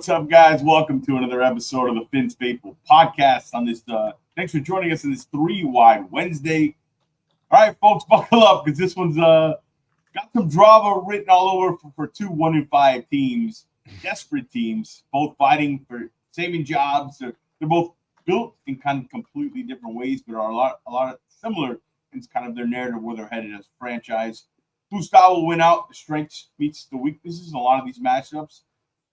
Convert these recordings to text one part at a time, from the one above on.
What's up, guys? Welcome to another episode of the Fins Faithful podcast on this. Thanks for joining us on this 3-Wide Wednesday. All right, folks, buckle up because this one's got some drama written all over for two 1-5 teams, desperate teams, both fighting for saving jobs. They're both built in kind of completely different ways, but are a lot of similar in kind of their narrative where they're headed as a franchise. Whose style will win out? The strengths meets the weaknesses in a lot of these matchups.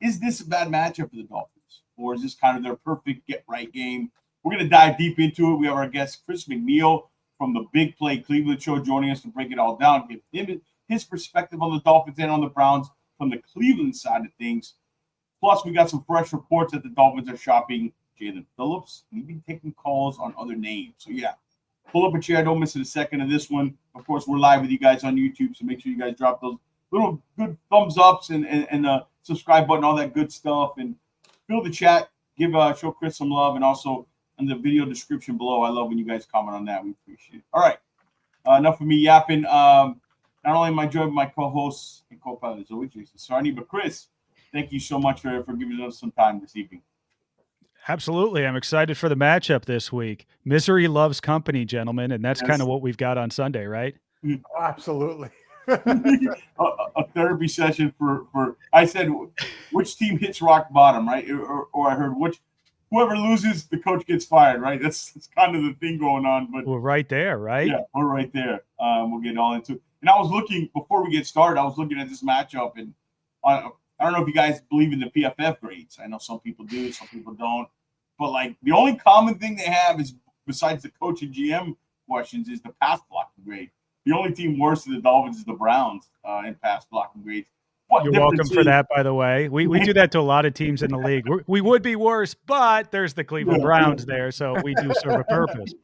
Is this a bad matchup for the Dolphins? Or is this kind of their perfect get-right game? We're going to dive deep into it. We have our guest, Chris McNeil, from the Big Play Cleveland show, joining us to break it all down, give him his perspective on the Dolphins and on the Browns from the Cleveland side of things. Plus, we got some fresh reports that the Dolphins are shopping Jalen Phillips and even taking calls on other names. So, yeah, pull up a chair. Don't miss it a second of this one. Of course, we're live with you guys on YouTube, so make sure you guys drop those little good thumbs ups and subscribe button, all that good stuff, and fill the chat. Show Chris some love, and also in the video description below. I love when you guys comment on that. We appreciate it. All right, enough of me yapping. Not only am I joined by my co-hosts and co-pilot as always, Jason Sarney, but Chris, thank you so much for giving us some time this evening. Absolutely. I'm excited for the matchup this week. Misery loves company, gentlemen, and that's kind of what we've got on Sunday, right? Absolutely. a therapy session for I said which team hits rock bottom, right? Or I heard whoever loses, the coach gets fired, right? That's kind of the thing going on. But we're right there, right? Yeah, we're right there. We'll get all into it. And I was looking before we get started. I was looking at this matchup, and I don't know if you guys believe in the PFF grades. I know some people do, some people don't. But like the only common thing they have is, besides the coach and GM questions, is the pass blocking grade. The only team worse than the Dolphins is the Browns in pass blocking grades. You're welcome for that, by the way. We do that to a lot of teams in the league. We would be worse, but there's the Cleveland Browns there, so we do serve a purpose.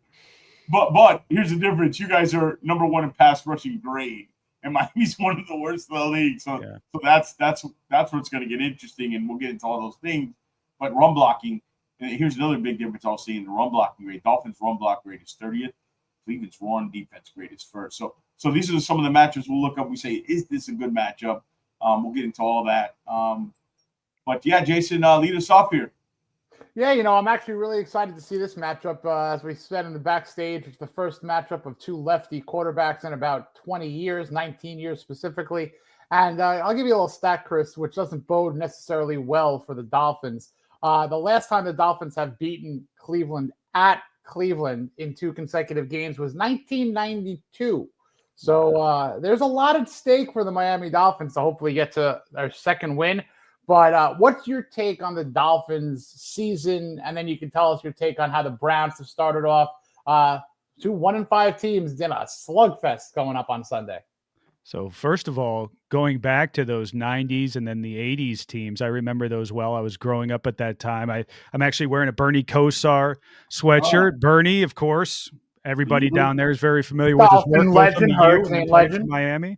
But here's the difference. You guys are number one in pass rushing grade, and Miami's one of the worst in the league. So that's what's going to get interesting, and we'll get into all those things. But run blocking, and here's another big difference I'll see in the run blocking grade. Dolphins' run block grade is 30th. Cleveland's run defense grade is first. So these are some of the matchups we'll look up. We say, is this a good matchup? We'll get into all that. But yeah, Jason, lead us off here. Yeah, I'm actually really excited to see this matchup. As we said in the backstage, it's the first matchup of two lefty quarterbacks in about 20 years, 19 years specifically. And I'll give you a little stat, Chris, which doesn't bode necessarily well for the Dolphins. The last time the Dolphins have beaten Cleveland at Cleveland in two consecutive games was 1992. So there's a lot at stake for the Miami Dolphins to hopefully get to their second win. But what's your take on the Dolphins season? And then you can tell us your take on how the Browns have started off. Two 1-5 teams in a slugfest going up on Sunday. So first of all, going back to those 90s and then the 80s teams, I remember those well. I was growing up at that time. I'm actually wearing a Bernie Kosar sweatshirt. Oh. Bernie, of course, everybody down there is very familiar with his work. Legend, Hurricane legend. Miami.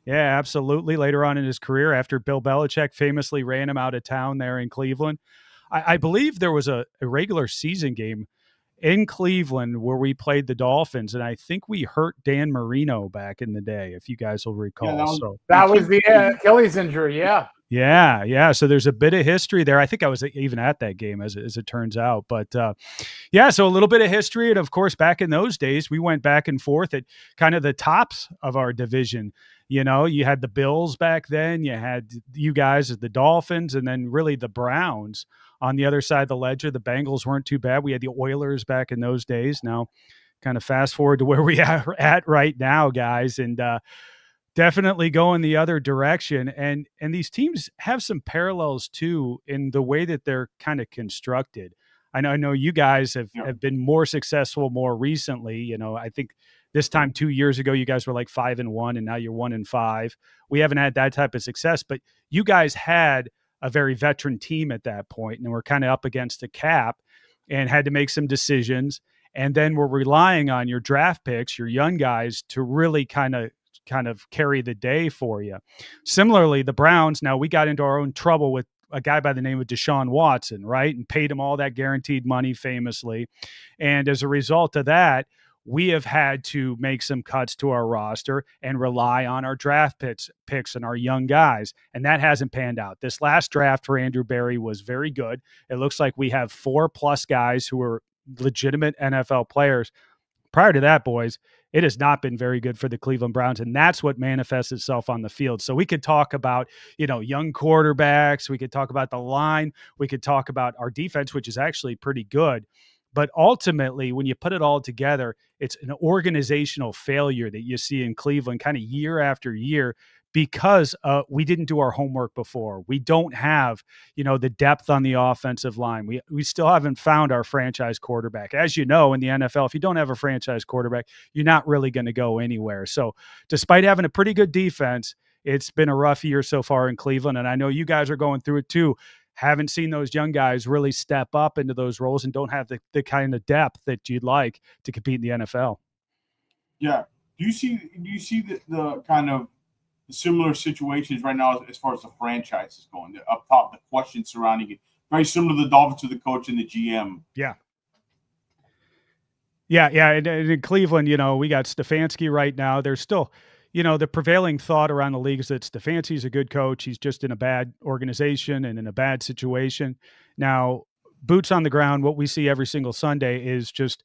Yeah, absolutely. Later on in his career, after Bill Belichick famously ran him out of town there in Cleveland. I believe there was a regular season game in Cleveland where we played the Dolphins, and I think we hurt Dan Marino back in the day, if you guys will recall. Yeah, that was the Achilles injury, yeah. Yeah. So there's a bit of history there. I think I was even at that game, as it turns out. But, so a little bit of history. And, of course, back in those days, we went back and forth at kind of the tops of our division. You had the Bills back then. You had you guys as the Dolphins, and then really the Browns on the other side of the ledger. The Bengals weren't too bad. We had the Oilers back in those days. Now, kind of fast forward to where we are at right now, guys, and definitely going the other direction. And these teams have some parallels too in the way that they're kind of constructed. I know you guys have been more successful more recently. I think this time 2 years ago, you guys were like 5-1, and now you're 1-5. We haven't had that type of success, but you guys had a very veteran team at that point, and we're kind of up against a cap and had to make some decisions. And then we're relying on your draft picks, your young guys, to really kind of carry the day for you. Similarly, the Browns, now we got into our own trouble with a guy by the name of Deshaun Watson, right? And paid him all that guaranteed money famously. And as a result of that, we have had to make some cuts to our roster and rely on our draft picks and our young guys. And that hasn't panned out. This last draft for Andrew Berry was very good. It looks like we have 4+ guys who are legitimate NFL players. Prior to that, boys, it has not been very good for the Cleveland Browns, and that's what manifests itself on the field. So we could talk about, young quarterbacks. We could talk about the line. We could talk about our defense, which is actually pretty good. But ultimately, when you put it all together, it's an organizational failure that you see in Cleveland kind of year after year because we didn't do our homework before. We don't have, the depth on the offensive line. We still haven't found our franchise quarterback. As you know, in the NFL, if you don't have a franchise quarterback, you're not really going to go anywhere. So despite having a pretty good defense, it's been a rough year so far in Cleveland. And I know you guys are going through it too. Haven't seen those young guys really step up into those roles and don't have the kind of depth that you'd like to compete in the NFL. Yeah. Do you see the kind of similar situations right now as far as the franchise is going? Up top, the questions surrounding it, very similar to the Dolphins, to the coach and the GM. Yeah. And in Cleveland, we got Stefanski right now. There's still, the prevailing thought around the league is that Stefanski's a good coach. He's just in a bad organization and in a bad situation. Now, boots on the ground, what we see every single Sunday is just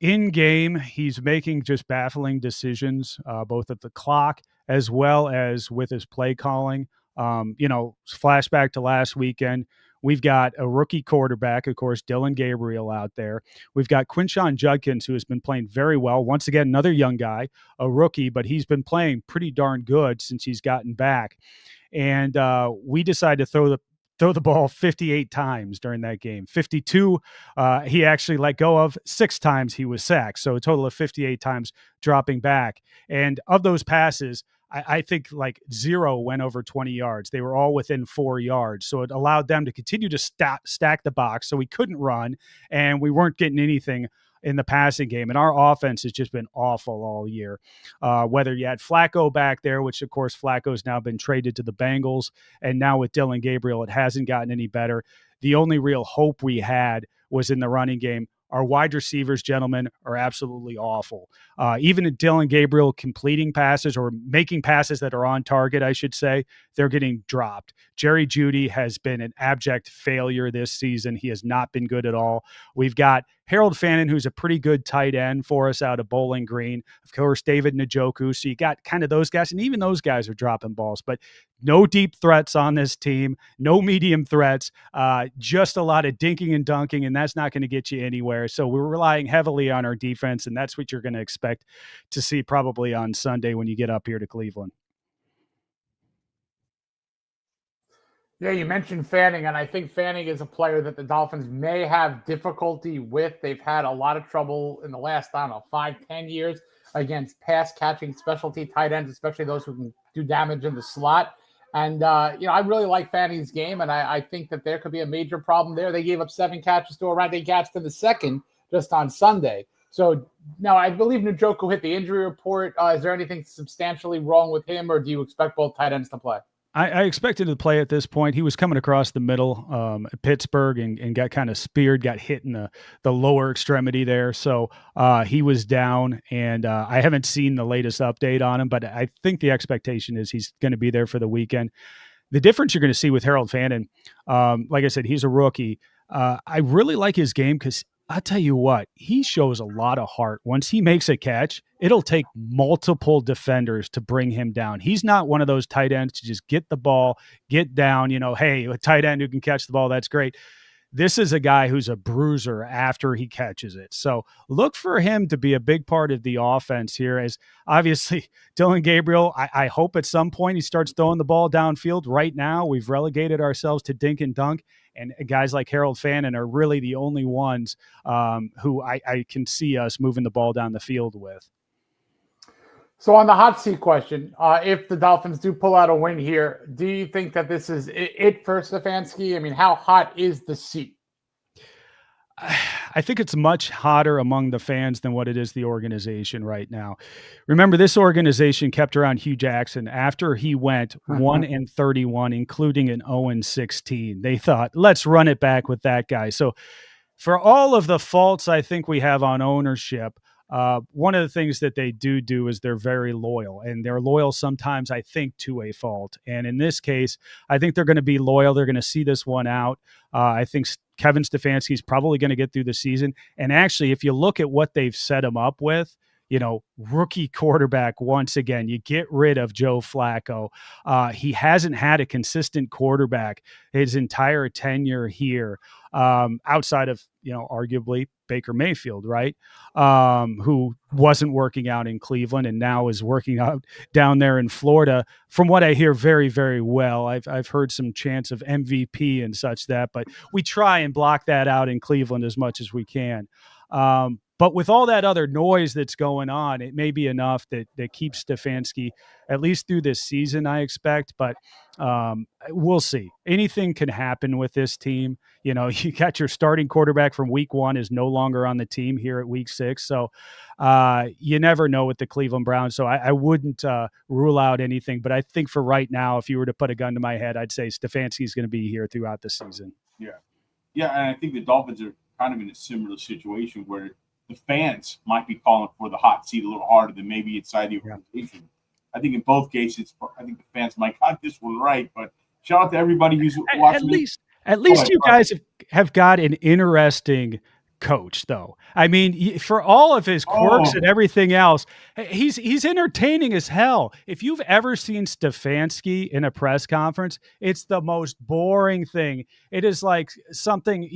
in game, he's making just baffling decisions, both at the clock as well as with his play calling. Flashback to last weekend, we've got a rookie quarterback, of course, Dillon Gabriel out there. We've got Quinshon Judkins, who has been playing very well. Once again, another young guy, a rookie, but he's been playing pretty darn good since he's gotten back. And we decided to throw the ball 58 times during that game. 52, he actually let go of. 6 times he was sacked. So a total of 58 times dropping back. And of those passes, I think like 0 went over 20 yards. They were all within 4 yards. So it allowed them to continue to stack the box. So we couldn't run and we weren't getting anything in the passing game. And our offense has just been awful all year. Whether you had Flacco back there, which of course Flacco's now been traded to the Bengals. And now with Dillon Gabriel, it hasn't gotten any better. The only real hope we had was in the running game. Our wide receivers, gentlemen, are absolutely awful. Even in Dillon Gabriel completing passes or making passes that are on target, I should say, they're getting dropped. Jerry Jeudy has been an abject failure this season. He has not been good at all. We've got Harold Fannin, who's a pretty good tight end for us out of Bowling Green. Of course, David Njoku. So you got kind of those guys, and even those guys are dropping balls. But no deep threats on this team, no medium threats, just a lot of dinking and dunking, and that's not going to get you anywhere. So we're relying heavily on our defense, and that's what you're going to expect to see probably on Sunday when you get up here to Cleveland. Yeah, you mentioned Fanning, and I think Fanning is a player that the Dolphins may have difficulty with. They've had a lot of trouble in the last, 5-10 years against pass-catching specialty tight ends, especially those who can do damage in the slot. And, I really like Fanning's game, and I think that there could be a major problem there. They gave up 7 catches to Orlando Gaston the second just on Sunday. So now I believe Njoku hit the injury report. Is there anything substantially wrong with him, or do you expect both tight ends to play? I expected to play at this point. He was coming across the middle at Pittsburgh and got kind of speared, got hit in the lower extremity there. So he was down, and I haven't seen the latest update on him, but I think the expectation is he's going to be there for the weekend. The difference you're going to see with Harold Fannin, like I said, he's a rookie. I really like his game because I'll tell you what, he shows a lot of heart. Once he makes a catch, it'll take multiple defenders to bring him down. He's not one of those tight ends to just get the ball, get down, hey, a tight end who can catch the ball, that's great. This is a guy who's a bruiser after he catches it. So look for him to be a big part of the offense here, as obviously Dillon Gabriel, I hope at some point he starts throwing the ball downfield. Right now, we've relegated ourselves to dink and dunk. And guys like Harold Fannin are really the only ones who I can see us moving the ball down the field with. So on the hot seat question, if the Dolphins do pull out a win here, do you think that this is it for Stefanski? I mean, how hot is the seat? I think it's much hotter among the fans than what it is the organization right now. Remember, this organization kept around Hugh Jackson after he went 1-31, including an 0-16. They thought, let's run it back with that guy. So for all of the faults I think we have on ownership, one of the things that they do is they're very loyal, and they're loyal sometimes, I think, to a fault. And in this case, I think they're going to be loyal. They're going to see this one out. I think Kevin Stefanski is probably going to get through the season. And actually, if you look at what they've set him up with, rookie quarterback once again. You get rid of Joe Flacco. He hasn't had a consistent quarterback his entire tenure here, outside of, arguably Baker Mayfield, right? Who wasn't working out in Cleveland and now is working out down there in Florida. From what I hear, very, very well. I've heard some chants of MVP and such that, but we try and block that out in Cleveland as much as we can. But with all that other noise that's going on, it may be enough that keeps Stefanski at least through this season, I expect. But we'll see. Anything can happen with this team. You got your starting quarterback from week 1 is no longer on the team here at week 6. So you never know with the Cleveland Browns. So I wouldn't rule out anything. But I think for right now, if you were to put a gun to my head, I'd say Stefanski is going to be here throughout the season. Yeah. Yeah, and I think the Dolphins are kind of in a similar situation where the fans might be calling for the hot seat a little harder than maybe inside the organization. I think in both cases, I think the fans might got this one right. But shout out to everybody who's watching. At least you guys have got an interesting coach, though. I mean, for all of his quirks and everything else, he's entertaining as hell. If you've ever seen Stefanski in a press conference, it's the most boring thing. It is like something,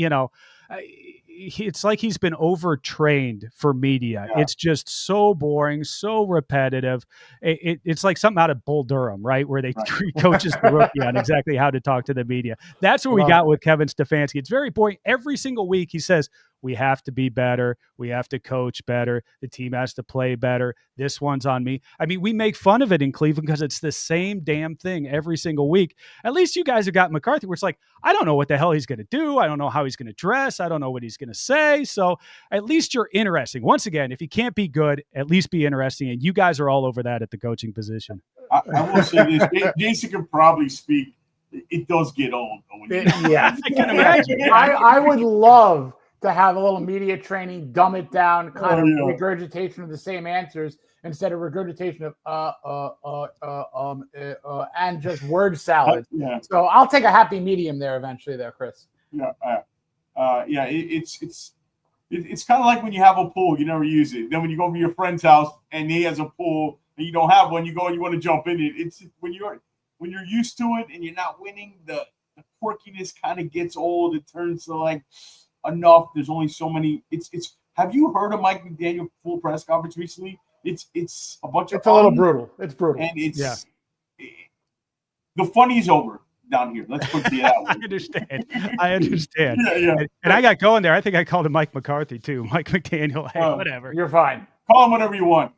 it's like he's been overtrained for media. Yeah. It's just so boring, so repetitive. It's like something out of Bull Durham, right? Where they coaches the rookie on exactly how to talk to the media. That's what we got with Kevin Stefanski. It's very boring. Every single week he says, we have to be better. We have to coach better. The team has to play better. This one's on me. I mean, we make fun of it in Cleveland because it's the same damn thing every single week. At least you guys have got McCarthy, where it's like, I don't know what the hell he's going to do. I don't know how he's going to dress. I don't know what he's going to say. So at least you're interesting. Once again, if he can't be good, at least be interesting. And you guys are all over that at the coaching position. I will say this. Jason can probably speak. It does get old. Yeah. I can imagine. I would love to have a little media training, dumb it down, kind of regurgitation of the same answers instead of regurgitation of and just word salad. So I'll take a happy medium there eventually, there, Chris. It's kind of like when you have a pool, you never use it. Then when you go to your friend's house and he has a pool and you don't have one, you go and you want to jump in it. It's when you're used to it and you're not winning, the quirkiness kind of gets old. It turns to like enough. There's only so many. It's. Have you heard of Mike McDaniel full press conference recently? It's a bunch of. It's a little brutal. It's brutal, and it's the funny's over down here. Let's put it that way. I understand. And I got going there. I think I called him Mike McCarthy too. Mike McDaniel. Hey, whatever. You're fine. Call him whatever you want.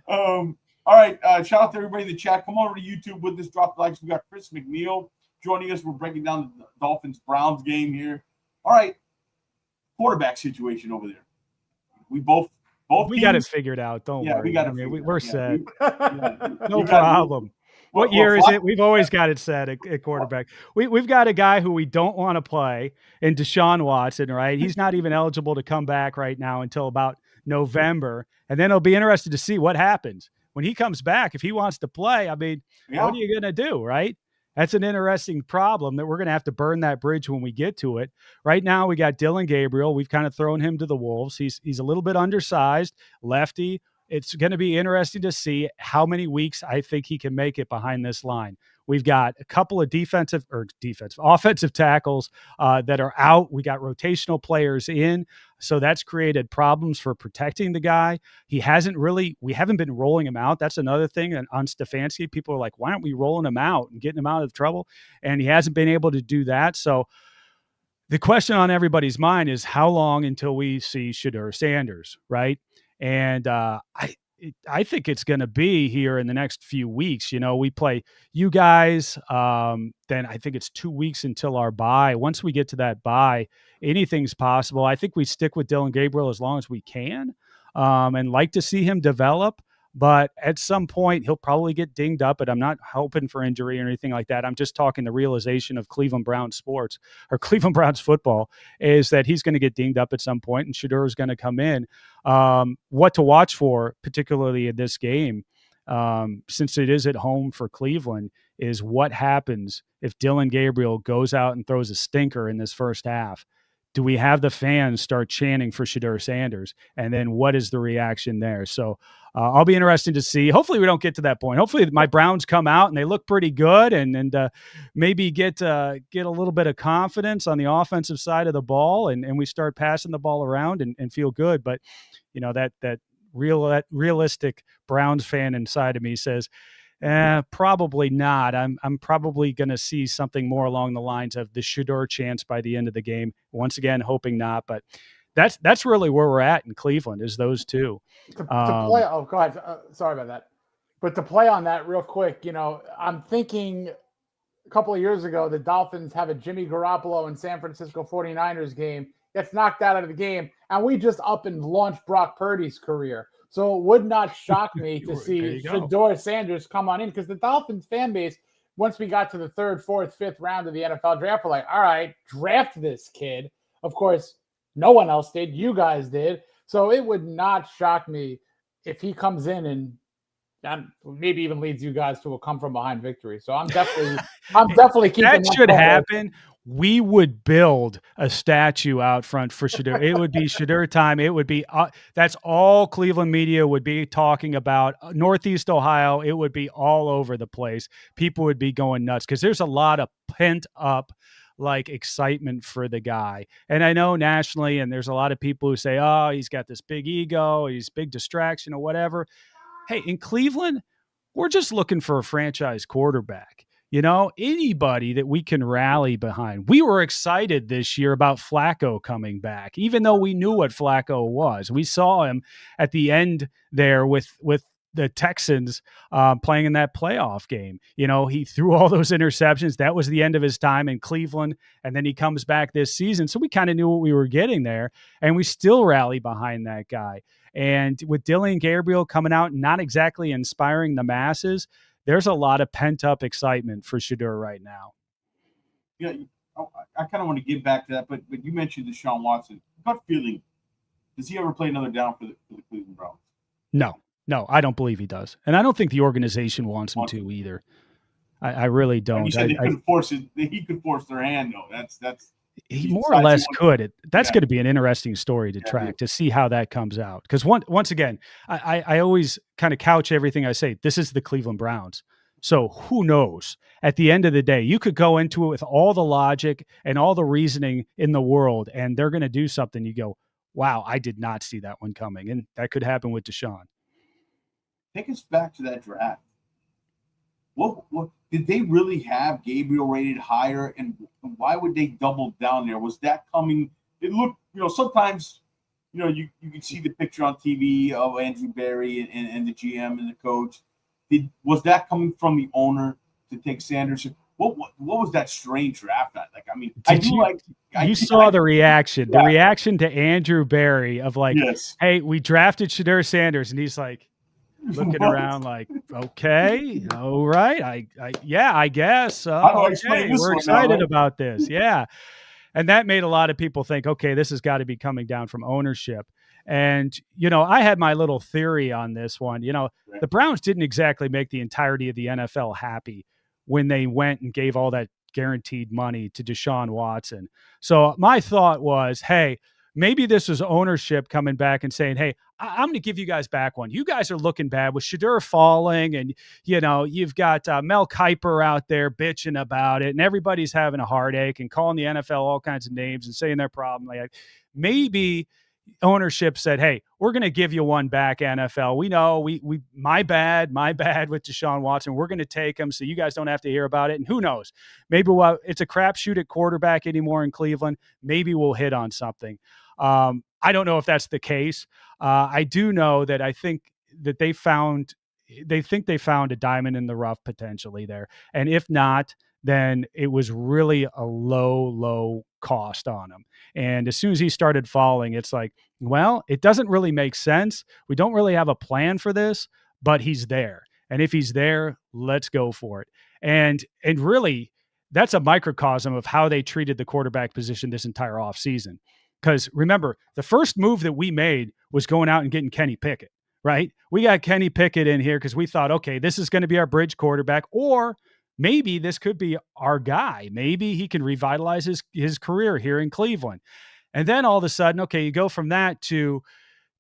All right. Shout out to everybody in the chat. Come over to YouTube with this. Drop the likes. We got Chris McNeil joining us. We're breaking down the Dolphins-Browns game here. All right. Quarterback situation over there. We both we got it figured out. Don't worry. We got it. We're set. No problem. What year is it? We've always got it set at quarterback. We've got a guy who we don't want to play in Deshaun Watson, right? He's not even eligible to come back right now until about November. And then it'll be interesting to see what happens. When he comes back, if he wants to play, I mean, what are you going to do, right? That's an interesting problem that we're going to have to burn that bridge when we get to it. Right now, we got Dylan Gabriel. We've kind of thrown him to the wolves. He's a little bit undersized, lefty. It's going to be interesting to see how many weeks I think he can make it behind this line. We've got a couple of offensive tackles that are out. We got rotational players in. So that's created problems for protecting the guy. We haven't been rolling him out. That's another thing. And on Stefanski, people are like, why aren't we rolling him out and getting him out of trouble? And he hasn't been able to do that. So the question on everybody's mind is how long until we see Shedeur Sanders, right? And I think it's going to be here in the next few weeks. We play you guys. Then I think it's 2 weeks until our bye. Once we get to that bye, anything's possible. I think we stick with Dylan Gabriel as long as we can, and like to see him develop. But at some point, he'll probably get dinged up, but I'm not hoping for injury or anything like that. I'm just talking the realization of Cleveland Browns sports or Cleveland Browns football is that he's going to get dinged up at some point, and Shedeur is going to come in. What to watch for, particularly in this game, since it is at home for Cleveland, is what happens if Dillon Gabriel goes out and throws a stinker in this first half. Do we have the fans start chanting for Shedeur Sanders? And then what is the reaction there? So I'll be interested to see. Hopefully we don't get to that point. Hopefully my Browns come out and they look pretty good and maybe get a little bit of confidence on the offensive side of the ball and we start passing the ball around and feel good. But, that realistic Browns fan inside of me says, probably not. I'm probably going to see something more along the lines of the Shedeur chance by the end of the game. Once again, hoping not, but that's really where we're at in Cleveland is those two. To play, go ahead. Sorry about that. But to play on that real quick, I'm thinking a couple of years ago, the Dolphins have a Jimmy Garoppolo and San Francisco 49ers game, gets knocked out of the game, and we just up and launched Brock Purdy's career. So it would not shock me to see Shedeur Sanders come on in because the Dolphins fan base, once we got to the 3rd, 4th, 5th round of the NFL draft, were like, all right, draft this kid. Of course, no one else did. You guys did. So it would not shock me if he comes in and maybe even leads you guys to a come from behind victory. So I'm definitely keeping that should happen. We would build a statue out front for Shedeur. It would be Shedeur time. It would be that's all Cleveland media would be talking about. Northeast Ohio, it would be all over the place. People would be going nuts because there's a lot of pent up excitement for the guy. And I know nationally, and there's a lot of people who say, oh, he's got this big ego, he's big distraction or whatever. Hey, in Cleveland, we're just looking for a franchise quarterback. Anybody that we can rally behind. We were excited this year about Flacco coming back, even though we knew what Flacco was. We saw him at the end there with the Texans playing in that playoff game. He threw all those interceptions. That was the end of his time in Cleveland. And then he comes back this season. So we kind of knew what we were getting there. And we still rally behind that guy. And with Dillon Gabriel coming out and not exactly inspiring the masses, there's a lot of pent-up excitement for Shedeur right now. Yeah, I kind of want to get back to that, but you mentioned Deshaun Watson. Gut feeling, does he ever play another down for the Cleveland Browns? No, I don't believe he does. And I don't think the organization wants him to either. I really don't. You said he could force their hand, though. He more or less could. That's going to be an interesting story to track, to see how that comes out. Because once again, I always kind of couch everything I say. This is the Cleveland Browns. So who knows? At the end of the day, you could go into it with all the logic and all the reasoning in the world, and they're going to do something. You go, wow, I did not see that one coming. And that could happen with Deshaun. Take us back to that draft. What did they really have Gabriel rated higher, and why would they double down there? Was that coming? It looked, sometimes, you can see the picture on TV of Andrew Berry and the GM and the coach. Was that coming from the owner to take Sanders? What was that strange draft? You saw the reaction. Yeah. The reaction to Andrew Berry of yes. Hey, we drafted Shedeur Sanders, and he's like, looking around like, okay, all right. I guess. Okay, we're excited about this. Yeah. And that made a lot of people think, okay, this has got to be coming down from ownership. And, I had my little theory on this one. The Browns didn't exactly make the entirety of the NFL happy when they went and gave all that guaranteed money to Deshaun Watson. So my thought was, hey, maybe this is ownership coming back and saying, hey, I'm going to give you guys back one. You guys are looking bad with Shedeur falling, and, you've got Mel Kiper out there bitching about it, and everybody's having a heartache and calling the NFL all kinds of names and saying their problem. Like, maybe ownership said, hey, we're going to give you one back, NFL. We know we my bad with Deshaun Watson. We're going to take him so you guys don't have to hear about it. And who knows? Maybe it's a crapshoot at quarterback anymore in Cleveland. Maybe we'll hit on something. I don't know if that's the case. I do know that I think that they found a diamond in the rough potentially there. And if not, then it was really a low cost on him. And as soon as he started falling, it's like, well, it doesn't really make sense. We don't really have a plan for this, but he's there. And if he's there, let's go for it. And really, that's a microcosm of how they treated the quarterback position this entire offseason. Because remember, the first move that we made was going out and getting Kenny Pickett, right? We got Kenny Pickett in here because we thought, okay, this is going to be our bridge quarterback, or maybe this could be our guy. Maybe he can revitalize his career here in Cleveland. And then all of a sudden, okay, you go from that to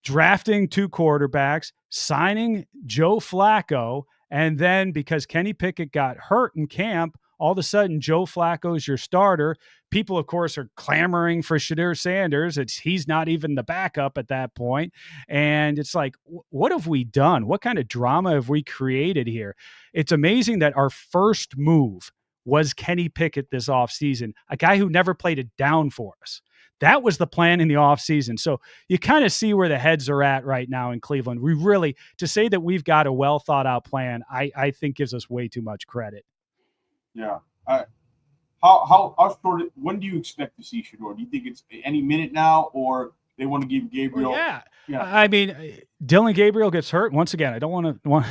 drafting 2 quarterbacks, signing Joe Flacco, and then because Kenny Pickett got hurt in camp, all of a sudden Joe Flacco is your starter. People, of course, are clamoring for Shadir Sanders. He's not even the backup at that point. And it's like, what have we done? What kind of drama have we created here? It's amazing that our first move was Kenny Pickett this offseason, a guy who never played it down for us. That was the plan in the offseason. So you kind of see where the heads are at right now in Cleveland. We really, to say that we've got a well thought out plan, I think gives us way too much credit. Yeah. How short? When do you expect to see Shedeur? Do you think it's any minute now, or they want to give Gabriel? Yeah. I mean, Dylan Gabriel gets hurt. Once again, I don't want to.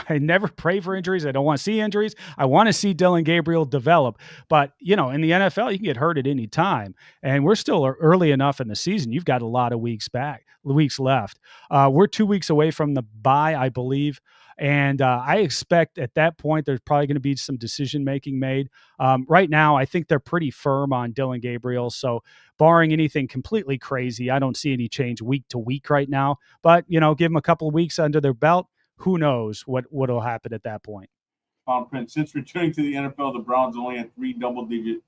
I never pray for injuries. I don't want to see injuries. I want to see Dylan Gabriel develop. But in the NFL, you can get hurt at any time, and we're still early enough in the season. You've got a lot of weeks left. We're 2 weeks away from the bye, I believe. And I expect at that point, there's probably going to be some decision-making made. Right now, I think they're pretty firm on Dylan Gabriel. So barring anything completely crazy, I don't see any change week to week right now. But, give them a couple of weeks under their belt. Who knows what'll happen at that point. Prince, since returning to the NFL, the Browns only had 3 double-digit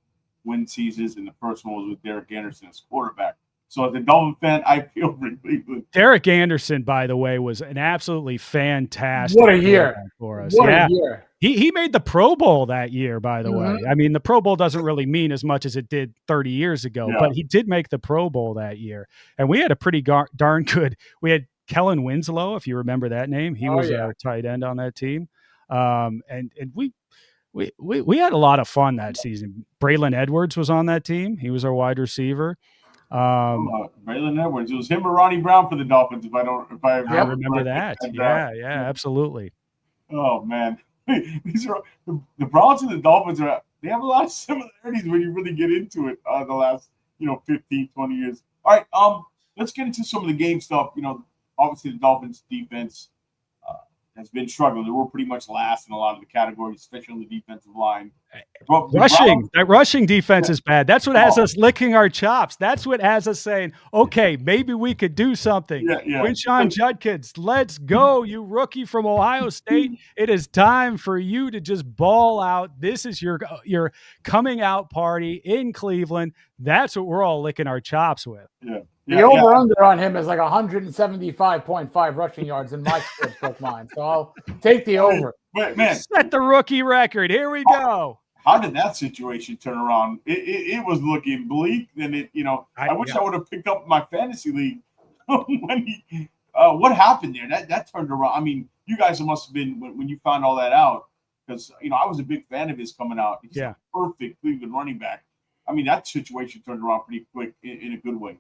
win seasons, and the first one was with Derek Anderson as quarterback. So as a Dolphin fan, I feel for Cleveland. Derek Anderson, by the way, was an absolutely fantastic what a year for us. What a year. He made the Pro Bowl that year, by the way. I mean, the Pro Bowl doesn't really mean as much as it did 30 years ago, but he did make the Pro Bowl that year. And we had a pretty darn good – we had Kellen Winslow, if you remember that name. He was our tight end on that team. And we had a lot of fun that season. Braylon Edwards was on that team. He was our wide receiver. Braylon Edwards. It was him or Ronnie Brown for the Dolphins. If I remember that. Yeah, absolutely. Oh man, these are the Browns and the Dolphins they have a lot of similarities when you really get into it. The last 15, 20 years. All right, let's get into some of the game stuff. Obviously the Dolphins defense has been struggling. They were pretty much last in a lot of the categories, especially on the defensive line. That rushing defense is bad. That's what has us licking our chops. That's what has us saying, okay, maybe we could do something. Quinshon Judkins, let's go, you rookie from Ohio State. It is time for you to just ball out. This is your coming out party in Cleveland. That's what we're all licking our chops with. The over-under on him is like 175.5 rushing yards in my sportsbook line. So I'll take the over. But man, set the rookie record. Here we go. How did that situation turn around? It was looking bleak. And I wish I would have picked up my fantasy league when what happened there? That turned around. I mean, you guys must have been when you found all that out, because I was a big fan of his coming out. He's a perfect Cleveland running back. I mean, that situation turned around pretty quick in a good way.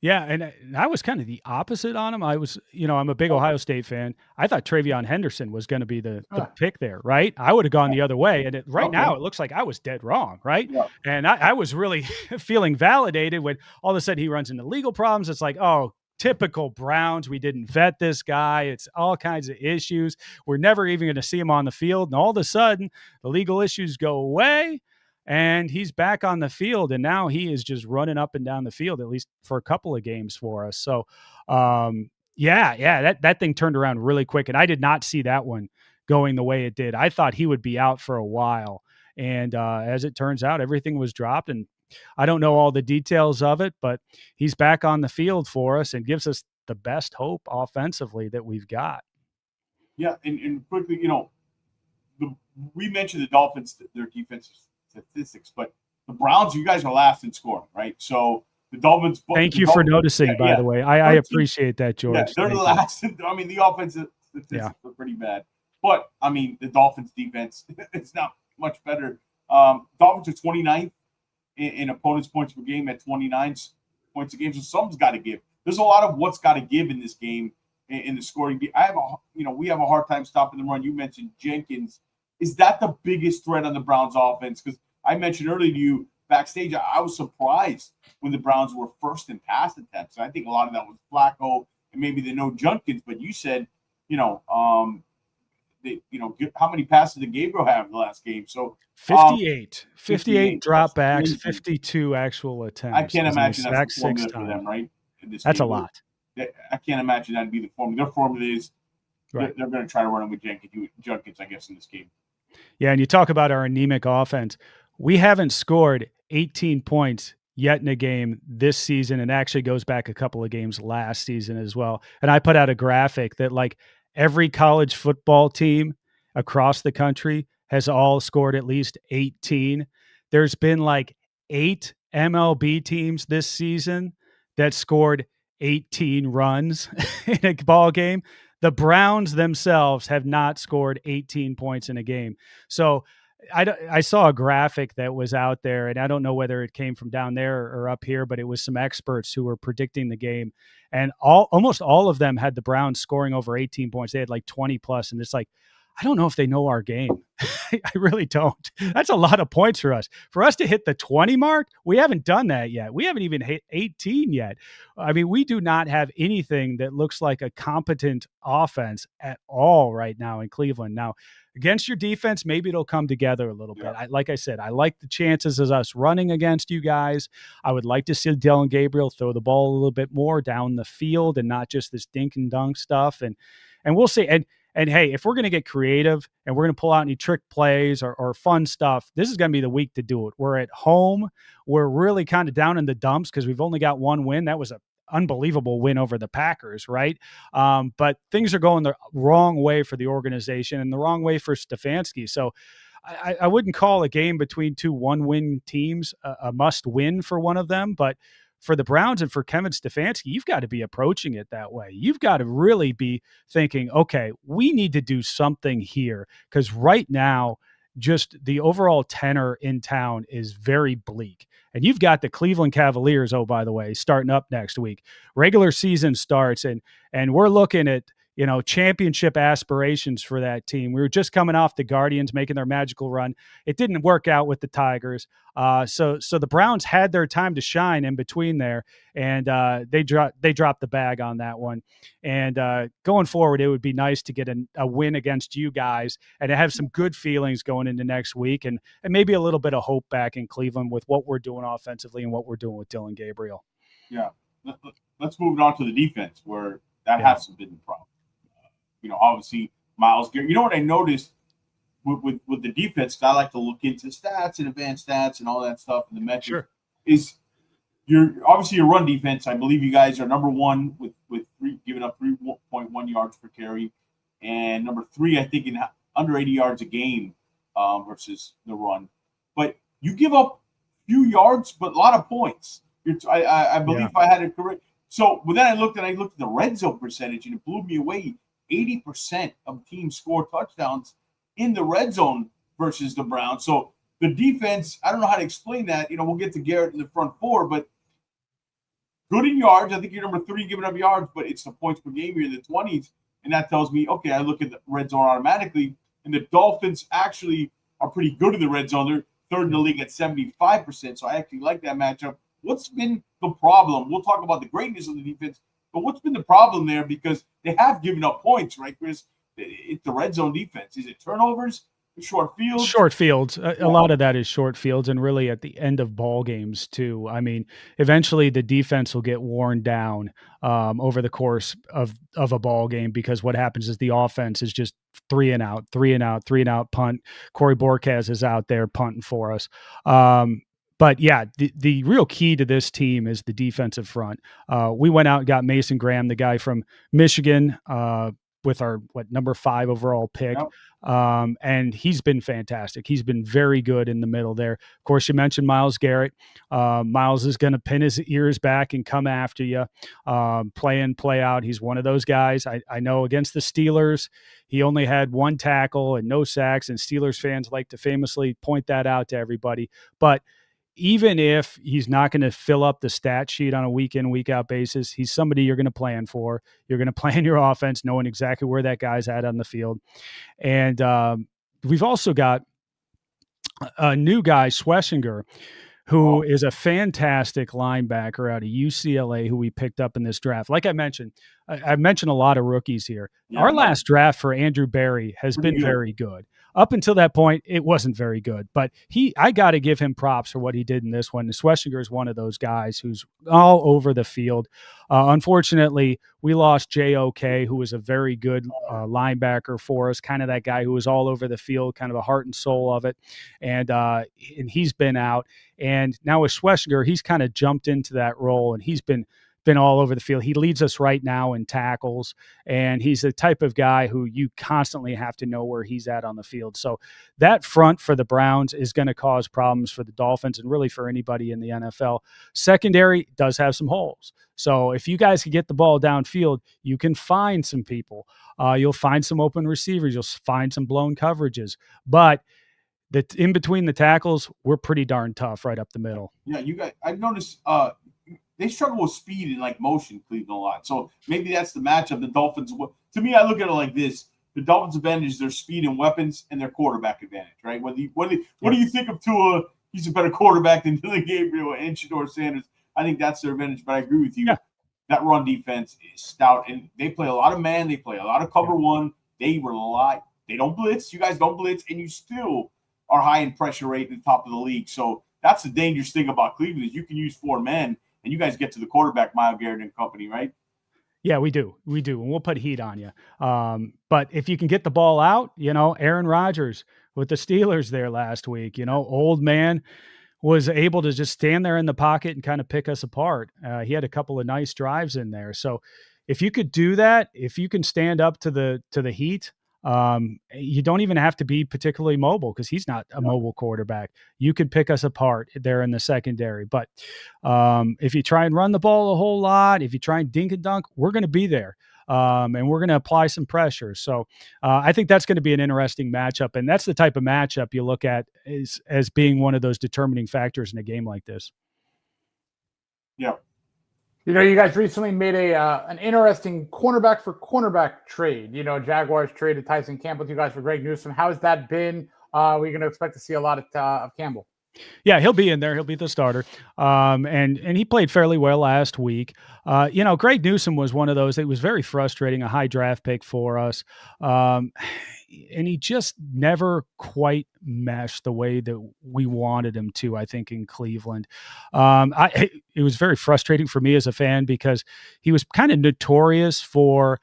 Yeah, and I was kind of the opposite on him. I was, I'm a big Ohio State fan. I thought TreVeyon Henderson was going to be the pick there, right? I would have gone the other way. And now it looks like I was dead wrong, right? Yeah. And I was really feeling validated when all of a sudden he runs into legal problems. It's like, oh, typical Browns. We didn't vet this guy. It's all kinds of issues. We're never even going to see him on the field. And all of a sudden, the legal issues go away. And he's back on the field, and now he is just running up and down the field, at least for a couple of games for us. So, that thing turned around really quick, and I did not see that one going the way it did. I thought he would be out for a while, and as it turns out, everything was dropped, and I don't know all the details of it, but he's back on the field for us and gives us the best hope offensively that we've got. Yeah, and quickly, we mentioned the Dolphins, their defense statistics, but the Browns, you guys are last in scoring, right? So the Dolphins. Thank you for noticing, by the way. I appreciate that, George. Yeah, they're the last. I mean, the offensive statistics are pretty bad, but I mean, the Dolphins' defense, it's not much better. Dolphins are 29th in opponents' points per game at 29 points a game. So something's got to give. There's a lot of what's got to give in this game. in the scoring. We have a hard time stopping the run. You mentioned Jenkins. Is that the biggest threat on the Browns offense? Because I mentioned earlier to you backstage, I was surprised when the Browns were first in pass attempts. I think a lot of that was Flacco and maybe the no Jenkins. But you said, how many passes did Gabriel have in the last game? So 58 dropbacks, 52 actual attempts. I can't imagine that's the formula for them, right? That's a lot. I can't imagine that'd be the formula. Their formula is they're going to try to run it with Jenkins, I guess, in this game. Yeah, and you talk about our anemic offense. We haven't scored 18 points yet in a game this season, and actually goes back a couple of games last season as well. And I put out a graphic that like every college football team across the country has all scored at least 18. There's been like 8 MLB teams this season that scored 18 runs in a ball game. The Browns themselves have not scored 18 points in a game. So I saw a graphic that was out there, and I don't know whether it came from down there or up here, but it was some experts who were predicting the game, and almost all of them had the Browns scoring over 18 points. They had like 20 plus, and it's like, I don't know if they know our game. I really don't. That's a lot of points for us. For us to hit the 20 mark, we haven't done that yet. We haven't even hit 18 yet. I mean, we do not have anything that looks like a competent offense at all right now in Cleveland. Now, against your defense, maybe it'll come together a little bit. Like I said, I like the chances of us running against you guys. I would like to see Dylan Gabriel throw the ball a little bit more down the field and not just this dink and dunk stuff. And we'll see. And hey, if we're going to get creative and we're going to pull out any trick plays or fun stuff, this is going to be the week to do it. We're at home. We're really kind of down in the dumps because we've only got one win. That was an unbelievable win over the Packers, right? But things are going the wrong way for the organization and the wrong way for Stefanski. So I wouldn't call a game between two one-win teams a must-win for one of them, but for the Browns and for Kevin Stefanski, you've got to be approaching it that way. You've got to really be thinking, okay, we need to do something here, because right now, just the overall tenor in town is very bleak. And you've got the Cleveland Cavaliers, oh, by the way, starting up next week. Regular season starts, and we're looking at, championship aspirations for that team. We were just coming off the Guardians making their magical run. It didn't work out with the Tigers. So the Browns had their time to shine in between there, and they dropped the bag on that one. And going forward, it would be nice to get a win against you guys and to have some good feelings going into next week, and maybe a little bit of hope back in Cleveland with what we're doing offensively and what we're doing with Dylan Gabriel. Yeah. Let's move on to the defense, where that hasn't been the problem. Obviously, Myles Garrett. You know what I noticed with the defense? I like to look into stats and advanced stats and all that stuff. And the metrics is your run defense. I believe you guys are number one with giving up 3.1 yards per carry, and number 3, I think, in under 80 yards a game versus the run. But you give up few yards, but a lot of points. I believe I had it correct. So, but then I looked at the red zone percentage, and it blew me away. 80% of teams score touchdowns in the red zone versus the Browns. So the defense, I don't know how to explain that. We'll get to Garrett in the front 4, but good in yards. I think you're number 3 giving up yards, but it's the points per game. You're in the 20s, and that tells me, okay, I look at the red zone automatically, and the Dolphins actually are pretty good in the red zone. They're third in the league at 75%, so I actually like that matchup. What's been the problem? We'll talk about the greatness of the defense, but what's been the problem there? Because they have given up points, right, Chris? It's the red zone defense. Is it turnovers? Short fields? Short fields. A lot of that is short fields, and really at the end of ball games too. I mean, eventually the defense will get worn down over the course of a ball game, because what happens is the offense is just 3 and out, punt. Corey Borkaz is out there punting for us. But yeah, the real key to this team is the defensive front. We went out and got Mason Graham, the guy from Michigan, with our number 5 overall pick. Yep. And he's been fantastic. He's been very good in the middle there. Of course, you mentioned Myles Garrett. Myles is going to pin his ears back and come after you, play in, play out. He's one of those guys. I know against the Steelers, he only had 1 tackle and no sacks, and Steelers fans like to famously point that out to everybody. But even if he's not going to fill up the stat sheet on a week in, week out basis, he's somebody you're going to plan for. You're going to plan your offense, knowing exactly where that guy's at on the field. And we've also got a new guy, Schlesinger, who is a fantastic linebacker out of UCLA who we picked up in this draft. Like I mentioned, I mentioned a lot of rookies here. Yeah, Our last draft for Andrew Berry has been very good. Up until that point, it wasn't very good, but I got to give him props for what he did in this one. Schlesinger is one of those guys who's all over the field. Unfortunately, we lost J.O.K., who was a very good linebacker for us, kind of that guy who was all over the field, kind of the heart and soul of it. And he's been out. And now with Schlesinger, he's kind of jumped into that role, and he's been all over the field. He leads us right now in tackles, and he's the type of guy who you constantly have to know where he's at on the field. So that front for the Browns is going to cause problems for the Dolphins and really for anybody in the NFL. Secondary does have some holes. So if you guys can get the ball downfield, you can find some people. You'll find some open receivers. You'll find some blown coverages. But in between the tackles, we're pretty darn tough right up the middle. Yeah, you guys, I've noticed they struggle with speed and like motion, Cleveland, a lot. So maybe that's the matchup. The Dolphins, to me, I look at it like this: the Dolphins' advantage is their speed and weapons, and their quarterback advantage. Right? What do you think of Tua? He's a better quarterback than Dylan Gabriel and Shedeur Sanders. I think that's their advantage. But I agree with you. Yeah. That run defense is stout, and they play a lot of man. They play a lot of cover one. They rely. They don't blitz. You guys don't blitz, and you still are high in pressure rate at the top of the league. So that's the dangerous thing about Cleveland is you can use 4 men. And you guys get to the quarterback, Myles Garrett and company, right? Yeah, we do. And we'll put heat on you. But if you can get the ball out, Aaron Rodgers with the Steelers there last week, old man was able to just stand there in the pocket and kind of pick us apart. He had a couple of nice drives in there. So if you could do that, if you can stand up to the heat, you don't even have to be particularly mobile because he's not a mobile quarterback. You could pick us apart there in the secondary. But if you try and run the ball a whole lot, if you try and dink and dunk, we're going to be there. And we're going to apply some pressure. So I think that's going to be an interesting matchup. And that's the type of matchup you look at as being one of those determining factors in a game like this. Yeah. You guys recently made an interesting cornerback for cornerback trade. Jaguars traded Tyson Campbell to you guys for Greg Newsome. How's that been? We're going to expect to see a lot of Campbell. Yeah, he'll be in there. He'll be the starter. And he played fairly well last week. Greg Newsome was one of those. It was very frustrating, a high draft pick for us. And he just never quite meshed the way that we wanted him to, I think, in Cleveland. It was very frustrating for me as a fan because he was kind of notorious for,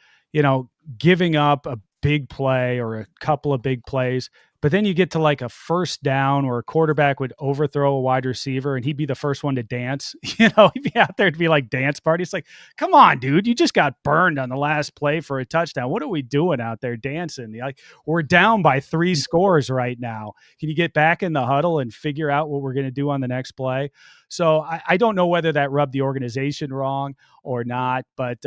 giving up a big play or a couple of big plays. But then you get to like a first down where a quarterback would overthrow a wide receiver and he'd be the first one to dance. He'd be out there to be like dance party. It's like, come on, dude, you just got burned on the last play for a touchdown. What are we doing out there dancing? We're down by 3 scores right now. Can you get back in the huddle and figure out what we're going to do on the next play? So I don't know whether that rubbed the organization wrong or not, but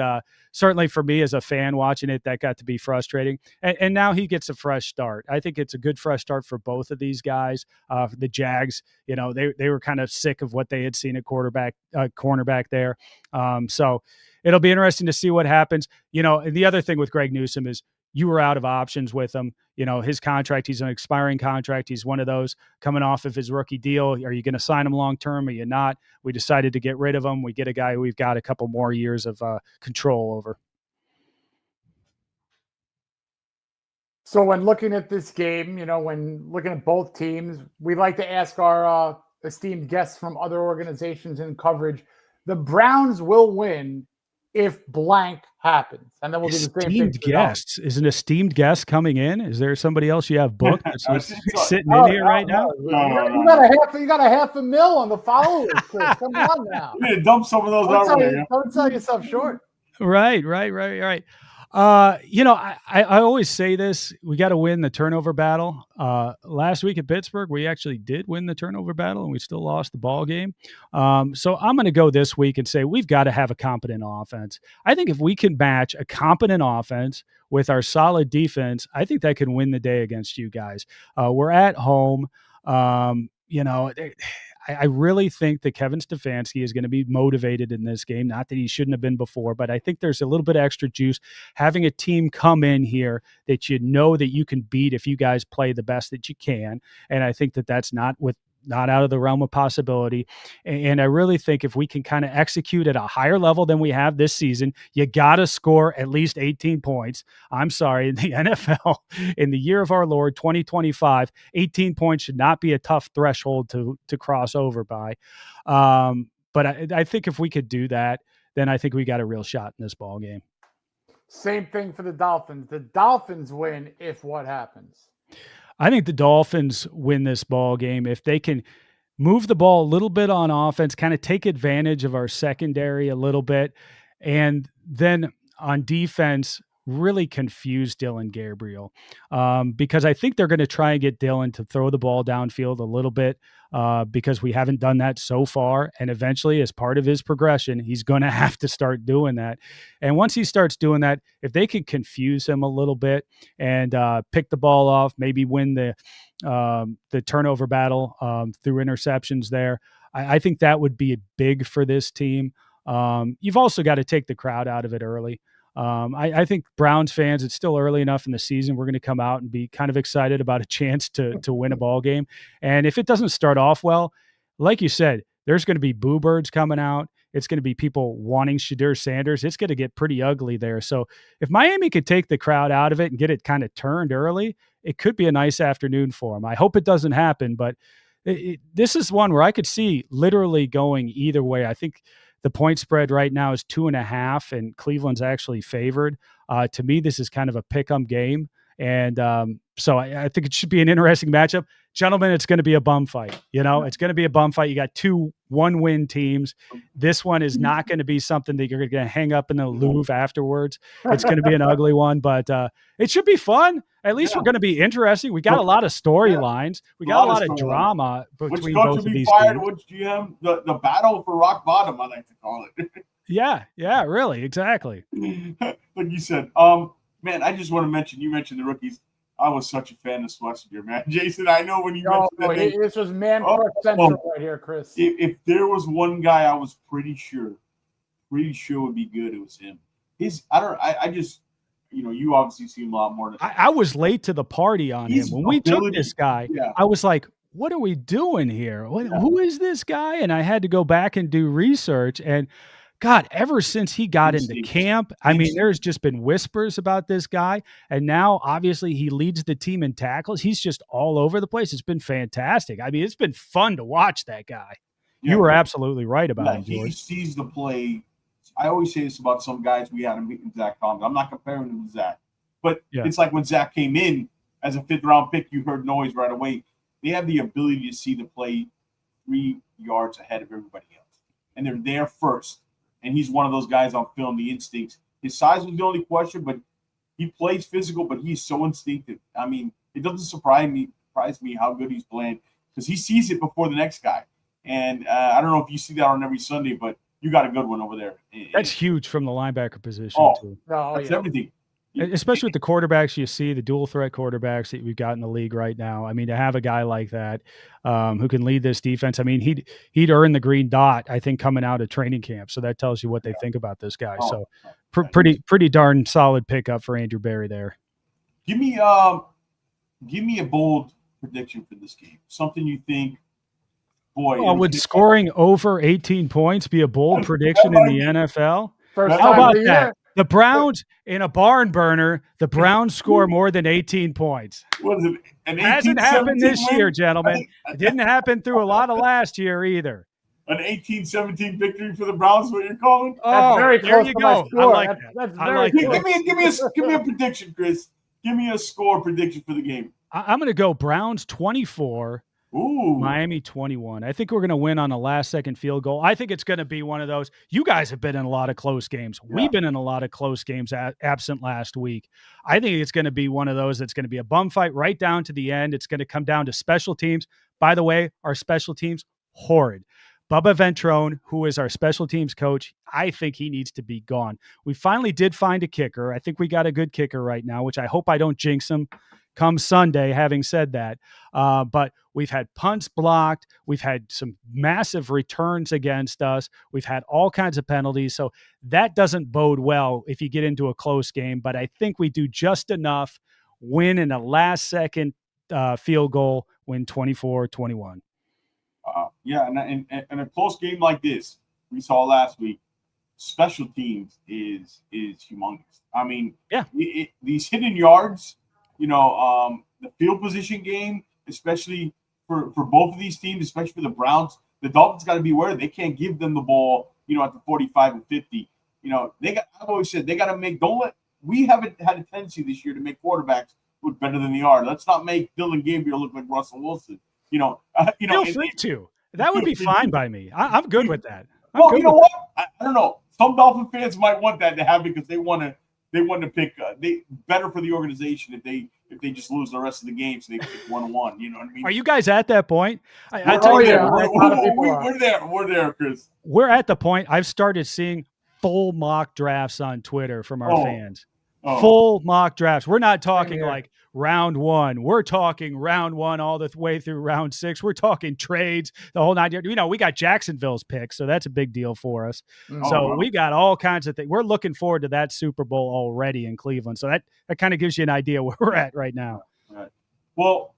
certainly for me as a fan watching it, that got to be frustrating. And now he gets a fresh start. I think it's a good fresh start for both of these guys. The Jags, they were kind of sick of what they had seen at cornerback there. So it'll be interesting to see what happens. And the other thing with Greg Newsome is you were out of options with him. His contract, he's an expiring contract. He's one of those coming off of his rookie deal. Are you going to sign him long-term? Are you not? We decided to get rid of him. We get a guy who we've got a couple more years of control over. So when looking at this game, when looking at both teams, we like to ask our esteemed guests from other organizations in coverage, the Browns will win if blank happens. And then we'll do the same thing. Esteemed guests. Is an esteemed guest coming in? Is there somebody else you have booked that's sitting in here right now? You got a $500,000 on the followers, Chris. Come on now. You need to dump some of those out there. Don't sell yourself short. Right. I always say this, we got to win the turnover battle. Last week at Pittsburgh, we actually did win the turnover battle and we still lost the ball game. So I'm going to go this week and say, we've got to have a competent offense. I think if we can match a competent offense with our solid defense, I think that can win the day against you guys. We're at home. I really think that Kevin Stefanski is going to be motivated in this game. Not that he shouldn't have been before, but I think there's a little bit of extra juice having a team come in here that you know that you can beat if you guys play the best that you can. And I think that that's not out of the realm of possibility. And I really think if we can kind of execute at a higher level than we have this season, you got to score at least 18 points. I'm sorry, in the NFL, in the year of our Lord, 2025, 18 points should not be a tough threshold to cross over by. But I think if we could do that, then I think we got a real shot in this ball game. Same thing for the Dolphins. The Dolphins win if what happens? I think the Dolphins win this ball game if they can move the ball a little bit on offense, kind of take advantage of our secondary a little bit, and then on defense, really confuse Dylan Gabriel, because I think they're going to try and get Dylan to throw the ball downfield a little bit, because we haven't done that so far. And eventually, as part of his progression, he's going to have to start doing that. And once he starts doing that, if they can confuse him a little bit and pick the ball off, maybe win the turnover battle through interceptions there, I think that would be big for this team. You've also got to take the crowd out of it early. I think Browns fans, it's still early enough in the season. We're going to come out and be kind of excited about a chance to win a ball game. And if it doesn't start off well, like you said, there's going to be boo birds coming out. It's going to be people wanting Shadur Sanders. It's going to get pretty ugly there. So if Miami could take the crowd out of it and get it kind of turned early, it could be a nice afternoon for them. I hope it doesn't happen, but this is one where I could see literally going either way. I think the point spread right now is 2.5, and Cleveland's actually favored. To me, this is kind of a pick-em game. And so I think it should be an interesting matchup. Gentlemen, it's going to be a bum fight. It's going to be a bum fight. You got 2 one-win teams. This one is not going to be something that you're going to hang up in the Louvre afterwards. It's going to be an ugly one, but it should be fun. At least we're going to be interesting. We got a lot of storylines. We got a lot of drama between both of these teams. Which GM? The battle for rock bottom, I like to call it. Yeah, really, exactly. Like you said, man, I just want to mention, you mentioned the rookies. I was such a fan of Schlesinger, man. Jason, I know when you mentioned that. This was man crush central right here, Chris. If there was one guy I was pretty sure would be good, it was him. I just, you obviously see him a lot more than I was late to the party on him. When we took this guy, I was like, what are we doing here? Who is this guy? And I had to go back and do research. And God, ever since he got into camp, I mean, there's just been whispers about this guy. And now, obviously, he leads the team in tackles. He's just all over the place. It's been fantastic. I mean, it's been fun to watch that guy. Yeah, you were absolutely right about him, George. He sees the play. I always say this about some guys we had him beating Zach Thompson. I'm not comparing him to Zach. But it's like when Zach came in as a 5th-round pick, you heard noise right away. They have the ability to see the play 3 yards ahead of everybody else. And they're there first. And he's one of those guys on film, the instincts. His size was the only question, but he plays physical, but he's so instinctive. I mean, it doesn't surprise me how good he's playing because he sees it before the next guy. And I don't know if you see that on every Sunday, but you got a good one over there. That's huge from the linebacker position, too. That's everything. Especially with the quarterbacks you see, the dual threat quarterbacks that we've got in the league right now. I mean, to have a guy like that who can lead this defense, I mean, he'd earn the green dot, I think, coming out of training camp. So that tells you what they think about this guy. So pretty darn solid pickup for Andrew Berry there. Give me a bold prediction for this game. Something you think, boy. Would scoring over 18 points be a bold prediction in the NFL? How about that? The Browns, in a barn burner, the Browns score more than 18 points. What is it? It hasn't happened this year, gentlemen. It didn't happen through a lot of last year either. An 18-17 victory for the Browns, what you're calling? That's very close. There you go. I like that. That's very close. Give me a prediction, Chris. Give me a score prediction for the game. I'm going to go Browns 24. Miami 21. I think we're going to win on a last-second field goal. I think it's going to be one of those. You guys have been in a lot of close games. Yeah. We've been in a lot of close games absent last week. I think it's going to be one of those that's going to be a bum fight right down to the end. It's going to come down to special teams. By the way, our special teams, horrid. Bubba Ventrone, who is our special teams coach, I think he needs to be gone. We finally did find a kicker. I think we got a good kicker right now, which I hope I don't jinx him. come Sunday, having said that. But we've had punts blocked. We've had some massive returns against us. We've had all kinds of penalties. So that doesn't bode well if you get into a close game. But I think we do just enough, win in a last-second field goal, win 24-21. Yeah, and a close game like this, we saw last week, special teams is humongous. I mean, these hidden yards, the field position game, especially for both of these teams, especially for the Browns, the Dolphins got to be aware they can't give them the ball, at the 45 and 50. I've always said they got to make. We haven't had a tendency this year to make quarterbacks look better than they are. Let's not make Dylan Gabriel look like Russell Wilson. Feel free to. That would be fine by me. I'm good with that. Well, you know what? I don't know. Some Dolphin fans might want that to happen because they want to pick better for the organization if they just lose the rest of the game, so they pick 1-1. You know what I mean? Are you guys at that point? We're there, Chris. We're at the point. I've started seeing full mock drafts on Twitter from our fans. Full mock drafts. We're not talking like round 1. We're talking round 1 all the way through round 6. We're talking trades, the whole 9 years. We got Jacksonville's pick, so that's a big deal for us. We got all kinds of things. We're looking forward to that Super Bowl already in Cleveland. So that kind of gives you an idea where we're at right now. All right. Well,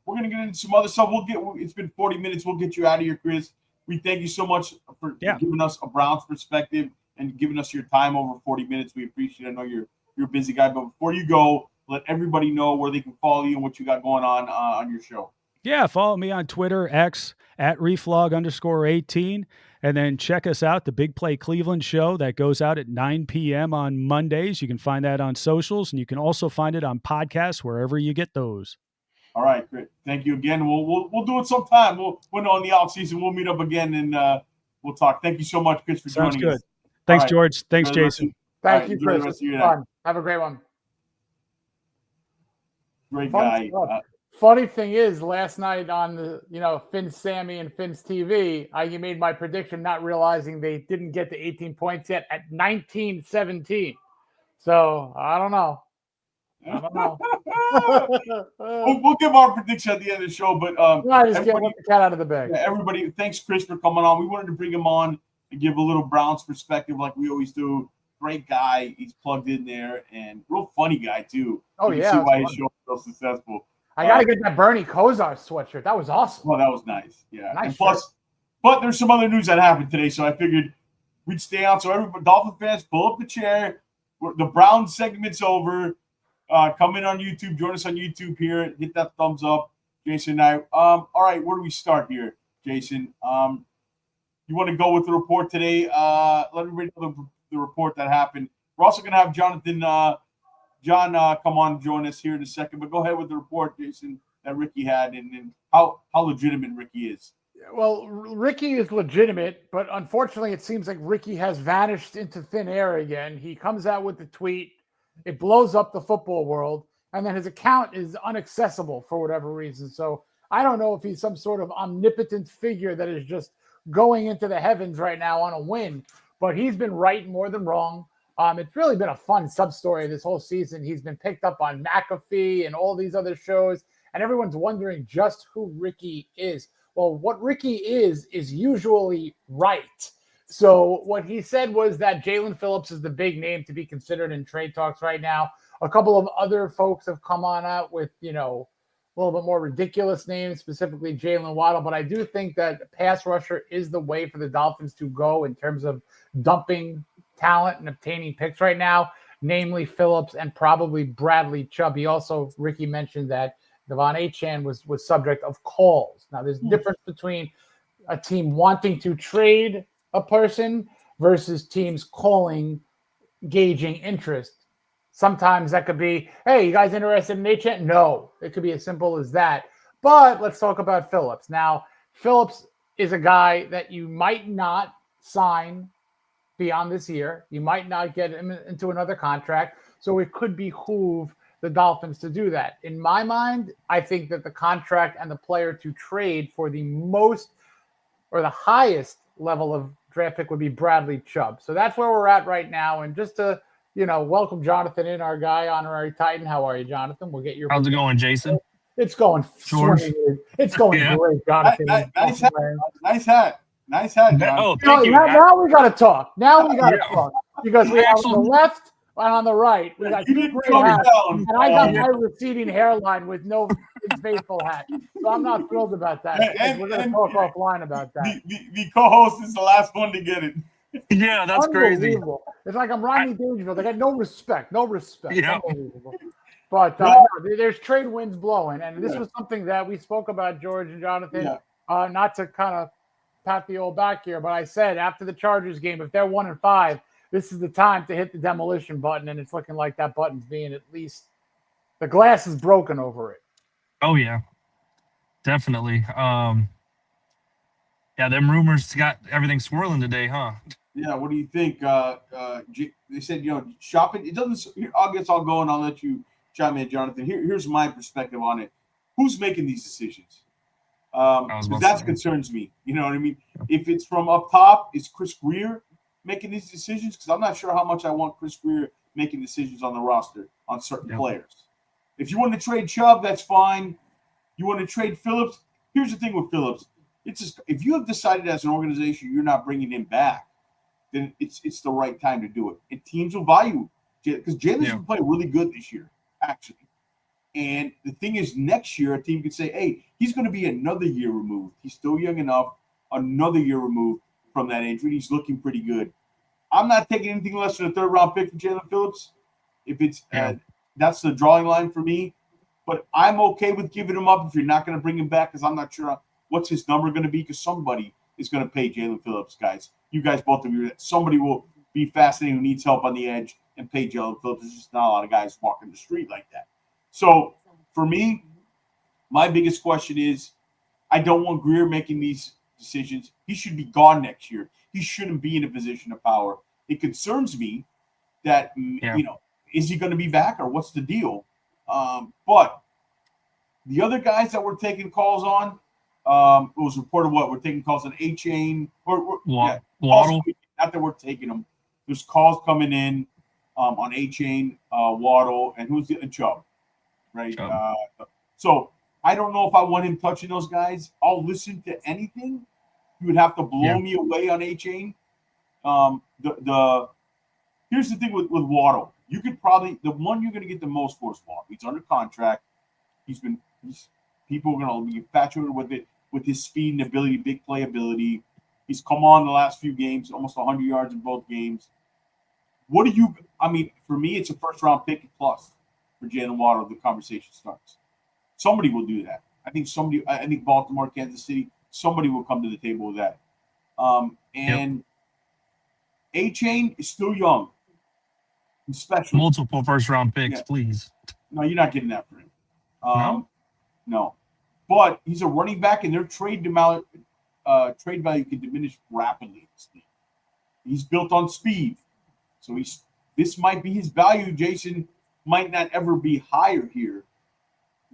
we're going to get into some other stuff. It's been 40 minutes. We'll get you out of here, Chris. We thank you so much for giving us a Browns perspective and giving us your time over 40 minutes. We appreciate it. I know you're a busy guy, but before you go, let everybody know where they can follow you and what you got going on your show. Yeah, follow me on Twitter, X, @reflog_18. And then check us out, the Big Play Cleveland show that goes out at 9 p.m. on Mondays. You can find that on socials, and you can also find it on podcasts, wherever you get those. All right, great. Thank you again. We'll do it sometime. When on the off season, we'll meet up again and we'll talk. Thank you so much, Chris, for joining us. Thanks, George. Thanks, Jason. Thank you, Chris. Have a great one. Great guy. Funny thing is, last night on the Finn's Sammy and Finn's TV, I made my prediction, not realizing they didn't get to 18 points yet at 19-17. So I don't know. We'll give our prediction at the end of the show, but just let the cat out of the bag. Yeah, everybody, thanks, Chris, for coming on. We wanted to bring him on and give a little Browns perspective, like we always do. Great guy. He's plugged in there and real funny guy too. Oh, you yeah. can see why his show is so successful. I got to get that Bernie Kosar sweatshirt. That was awesome. Oh, that was nice. Yeah. Nice. And plus, but there's some other news that happened today, so I figured we'd stay on. So everybody, Dolphin fans, pull up the chair. The Browns segment's over. Come in on YouTube. Join us on YouTube here. Hit that thumbs up. Jason and I. All right, where do we start here, Jason? You want to go with the report today? Let everybody know the report that happened. We're also going to have John come on and join us here in a second. But go ahead with the report, Jason, that Ricky had and how legitimate Ricky is. Well, Ricky is legitimate, but unfortunately it seems like Ricky has vanished into thin air again. He comes out with the tweet. It blows up the football world, and then his account is inaccessible for whatever reason. So I don't know if he's some sort of omnipotent figure that is just going into the heavens right now on a win, but he's been right more than wrong. It's really been a fun sub-story this whole season. He's been picked up on McAfee and all these other shows, and everyone's wondering just who Ricky is. Well, what Ricky is usually right. So what he said was that Jalen Phillips is the big name to be considered in trade talks right now. A couple of other folks have come on out with, a little bit more ridiculous names, specifically Jalen Waddle. But I do think that pass rusher is the way for the Dolphins to go in terms of dumping talent and obtaining picks right now, namely Phillips and probably Bradley Chubb. He also, Ricky mentioned that Devon Achane was subject of calls. Now, there's a difference between a team wanting to trade a person versus teams calling, gauging interest. Sometimes that could be, hey, you guys interested in Achane? No, it could be as simple as that. But let's talk about Phillips. Now, Phillips is a guy that you might not sign beyond this year. You might not get him into another contract. So it could behoove the Dolphins to do that. In my mind, I think that the contract and the player to trade for the most or the highest level of draft pick would be Bradley Chubb. So that's where we're at right now. And just to welcome Jonathan in, our guy, honorary Titan. How are you, Jonathan? We'll get your. How's it going, Jason? It's going George? swimmingly. It's going Yeah. great, Jonathan. Nice hat. Nice hat, John. Oh, thank you. Now we got to talk. Now we got to Yeah. talk because we have on the left and on the right. We got two great hats, and I got my receding hairline with no faithful hat. So I'm not thrilled about that. We're going to talk offline about that. The co-host is the last one to get it. Yeah, that's crazy. It's like I'm Rodney Dangerfield. They got no respect. Yeah. Unbelievable. But there's trade winds blowing, and this was something that we spoke about, George and Jonathan. Not to kind of pat the old back here, but I said after the Chargers game, if they're 1-5, this is the time to hit the demolition button, and it's looking like that button's being at least the glass is broken over it. Oh yeah, definitely. Them rumors got everything swirling today, huh? Yeah, what do you think? They said, shopping. It doesn't. I guess I'll go and I'll let you chime in, Jonathan. Here's my perspective on it. Who's making these decisions? That concerns me. You know what I mean? If it's from up top, is Chris Greer making these decisions? Because I'm not sure how much I want Chris Greer making decisions on the roster on certain players. If you want to trade Chubb, that's fine. You want to trade Phillips? Here's the thing with Phillips. It's just, if you have decided as an organization you're not bringing him back, then it's the right time to do it. And teams will value because Jalen's been playing really good this year, actually. And the thing is, next year a team could say, "Hey, he's going to be another year removed. He's still young enough, another year removed from that injury. He's looking pretty good." I'm not taking anything less than a third-round pick for Jalen Phillips. If it's that's the drawing line for me. But I'm okay with giving him up if you're not going to bring him back because I'm not sure what's his number going to be because somebody is going to pay Jalen Phillips, guys. You guys both agree that somebody will be fascinated who needs help on the edge and pay Jalen Phillips. There's just not a lot of guys walking the street like that. So for me, my biggest question is I don't want Greer making these decisions. He should be gone next year. He shouldn't be in a position of power. It concerns me that, is he going to be back or what's the deal? But the other guys that we're taking calls on, it was reported we're taking calls on A-Chain. Waddle. Not that we're taking them. There's calls coming in on A-Chain, Waddle, and who's the Chubb, right? So I don't know if I want him touching those guys. I'll listen to anything. You would have to blow me away on A-Chain. Here's the thing with Waddle. You could probably the one you're going to get the most for is Waddle. He's under contract. People are going to be infatuated with it, with his speed and ability, big play ability. He's come on the last few games, almost 100 yards in both games. For me, it's a first-round pick plus for Jalen Waddle. The conversation starts. Somebody will do that. I think Baltimore, Kansas City, somebody will come to the table with that. A-Chain is still young. He's special. Multiple first-round picks, please. No, you're not getting that for him. No. But he's a running back, and their trade value can diminish rapidly. He's built on speed. So this might be his value, Jason, might not ever be higher here.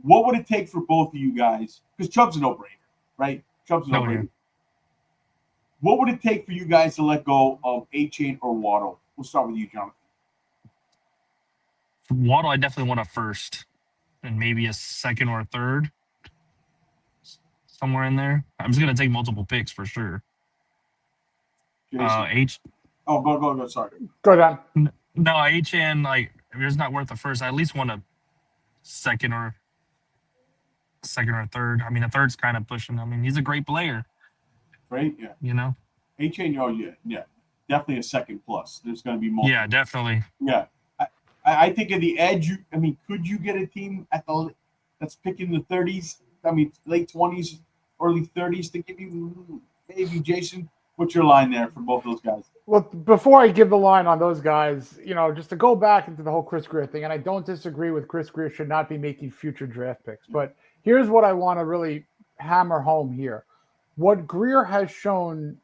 What would it take for both of you guys? Because Chubb's a no-brainer, right? Chubb's a no-brainer. What would it take for you guys to let go of A-Chain or Waddle? We'll start with you, Jonathan. For Waddle, I definitely want a first and maybe a second or a third. Somewhere in there. I'm just going to take multiple picks for sure. Go. Sorry. Go down. No, A-Chain, if it's not worth a first, I at least want a second or a third. I mean, a third's kind of pushing. I mean, he's a great player. Right? Yeah. A-Chain, yeah. Definitely a second plus. There's going to be more. Yeah, definitely. Yeah. I think at the edge, could you get a team that's picking the 30s? Late 20s, early 30s to give you maybe, Jason? What's your line there for both those guys? Well, before I give the line on those guys, just to go back into the whole Chris Greer thing, and I don't disagree with Chris Greer should not be making future draft picks, but here's what I want to really hammer home here. What Greer has shown,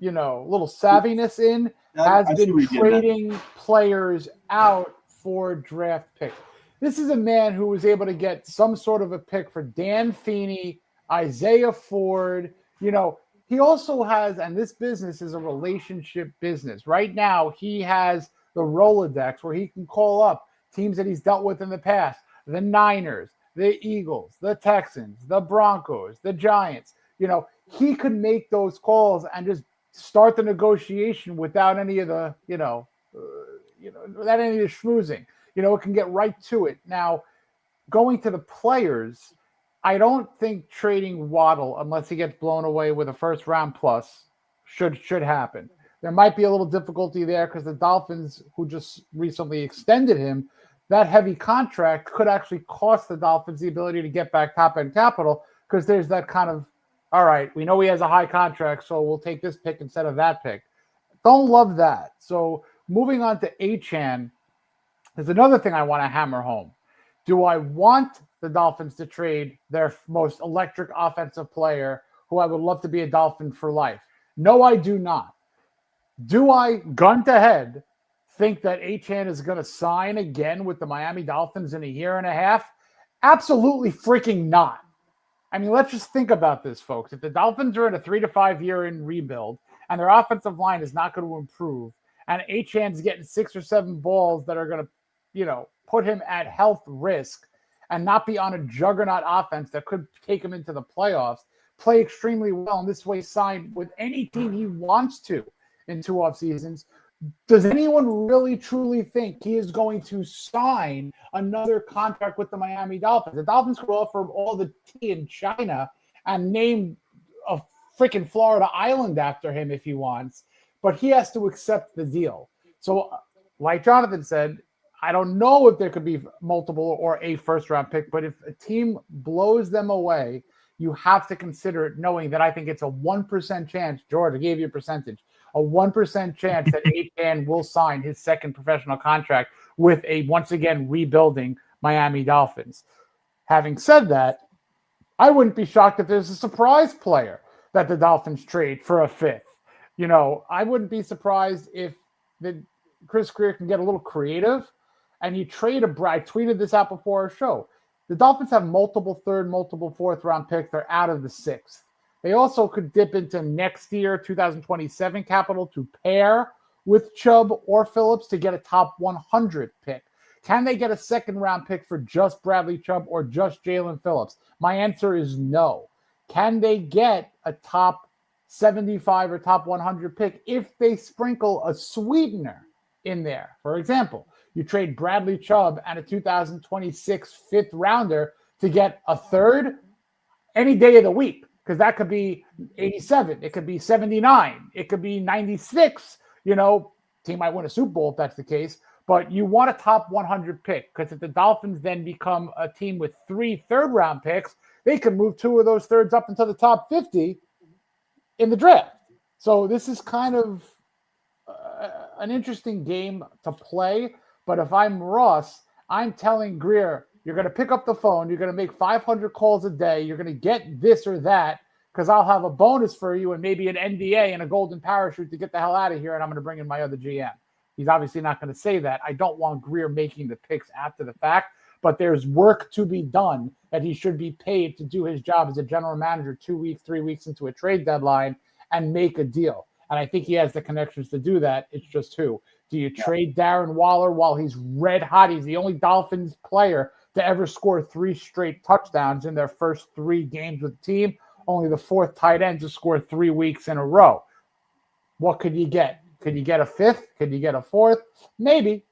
a little savviness in has been trading players out for draft picks. This is a man who was able to get some sort of a pick for Dan Feeney, Isaiah Ford. He also has, and this business is a relationship business. Right now, he has the Rolodex where he can call up teams that he's dealt with in the past, the Niners, the Eagles, the Texans, the Broncos, the Giants. He could make those calls and just start the negotiation without any of the, without any of the schmoozing. It can get right to it. Now, going to the players, I don't think trading Waddle, unless he gets blown away with a first round plus, should happen. There might be a little difficulty there because the Dolphins, who just recently extended him, that heavy contract could actually cost the Dolphins the ability to get back top-end capital because there's that kind of, all right, we know he has a high contract, so we'll take this pick instead of that pick. Don't love that. So moving on to Achane, there's another thing I want to hammer home. Do I want the Dolphins to trade their most electric offensive player who I would love to be a Dolphin for life? No, I do not. Do I, gun to head, think that Achane is going to sign again with the Miami Dolphins in a year and a half? Absolutely freaking not. I mean, let's just think about this, folks. If the Dolphins are in a 3 to 5 year in rebuild and their offensive line is not going to improve and Achane's getting 6 or 7 balls that are going to, put him at health risk and not be on a juggernaut offense that could take him into the playoffs, play extremely well, and this way sign with any team he wants to in 2 off seasons, does anyone really truly think he is going to sign another contract with the Miami Dolphins? The Dolphins could offer him all the tea in China and name a freaking Florida island after him if he wants, but he has to accept the deal. So like Jonathan said, I don't know if there could be multiple or a first-round pick, but if a team blows them away, you have to consider it knowing that I think it's a 1% chance, George, I gave you a percentage, a 1% chance that Achane will sign his second professional contract with a, once again, rebuilding Miami Dolphins. Having said that, I wouldn't be shocked if there's a surprise player that the Dolphins trade for a 5th. I wouldn't be surprised if Chris Greer can get a little creative and you trade I tweeted this out before our show. The Dolphins have multiple 3rd, multiple 4th round picks. They're out of the 6th. They also could dip into next year, 2027 capital to pair with Chubb or Phillips to get a top 100 pick. Can they get a 2nd round pick for just Bradley Chubb or just Jalen Phillips? My answer is no. Can they get a top 75 or top 100 pick if they sprinkle a sweetener in there? For example, you trade Bradley Chubb and a 2026 5th rounder to get a 3rd any day of the week, because that could be 87. It could be 79. It could be 96. Team might win a Super Bowl if that's the case, but you want a top 100 pick, because if the Dolphins then become a team with 3 3rd-round picks, they can move 2 of those 3rds up into the top 50 in the draft. So this is kind of an interesting game to play. But if I'm Ross, I'm telling Greer, you're going to pick up the phone. You're going to make 500 calls a day. You're going to get this or that because I'll have a bonus for you and maybe an NDA and a golden parachute to get the hell out of here, and I'm going to bring in my other GM. He's obviously not going to say that. I don't want Greer making the picks after the fact, but there's work to be done that he should be paid to do his job as a general manager 2 weeks, 3 weeks into a trade deadline and make a deal. And I think he has the connections to do that. It's just who. Do you trade Darren Waller while he's red hot? He's the only Dolphins player to ever score 3 straight touchdowns in their first 3 games with the team. Only the 4th tight end to score 3 weeks in a row. What could you get? Could you get a 5th? Could you get a 4th? Maybe.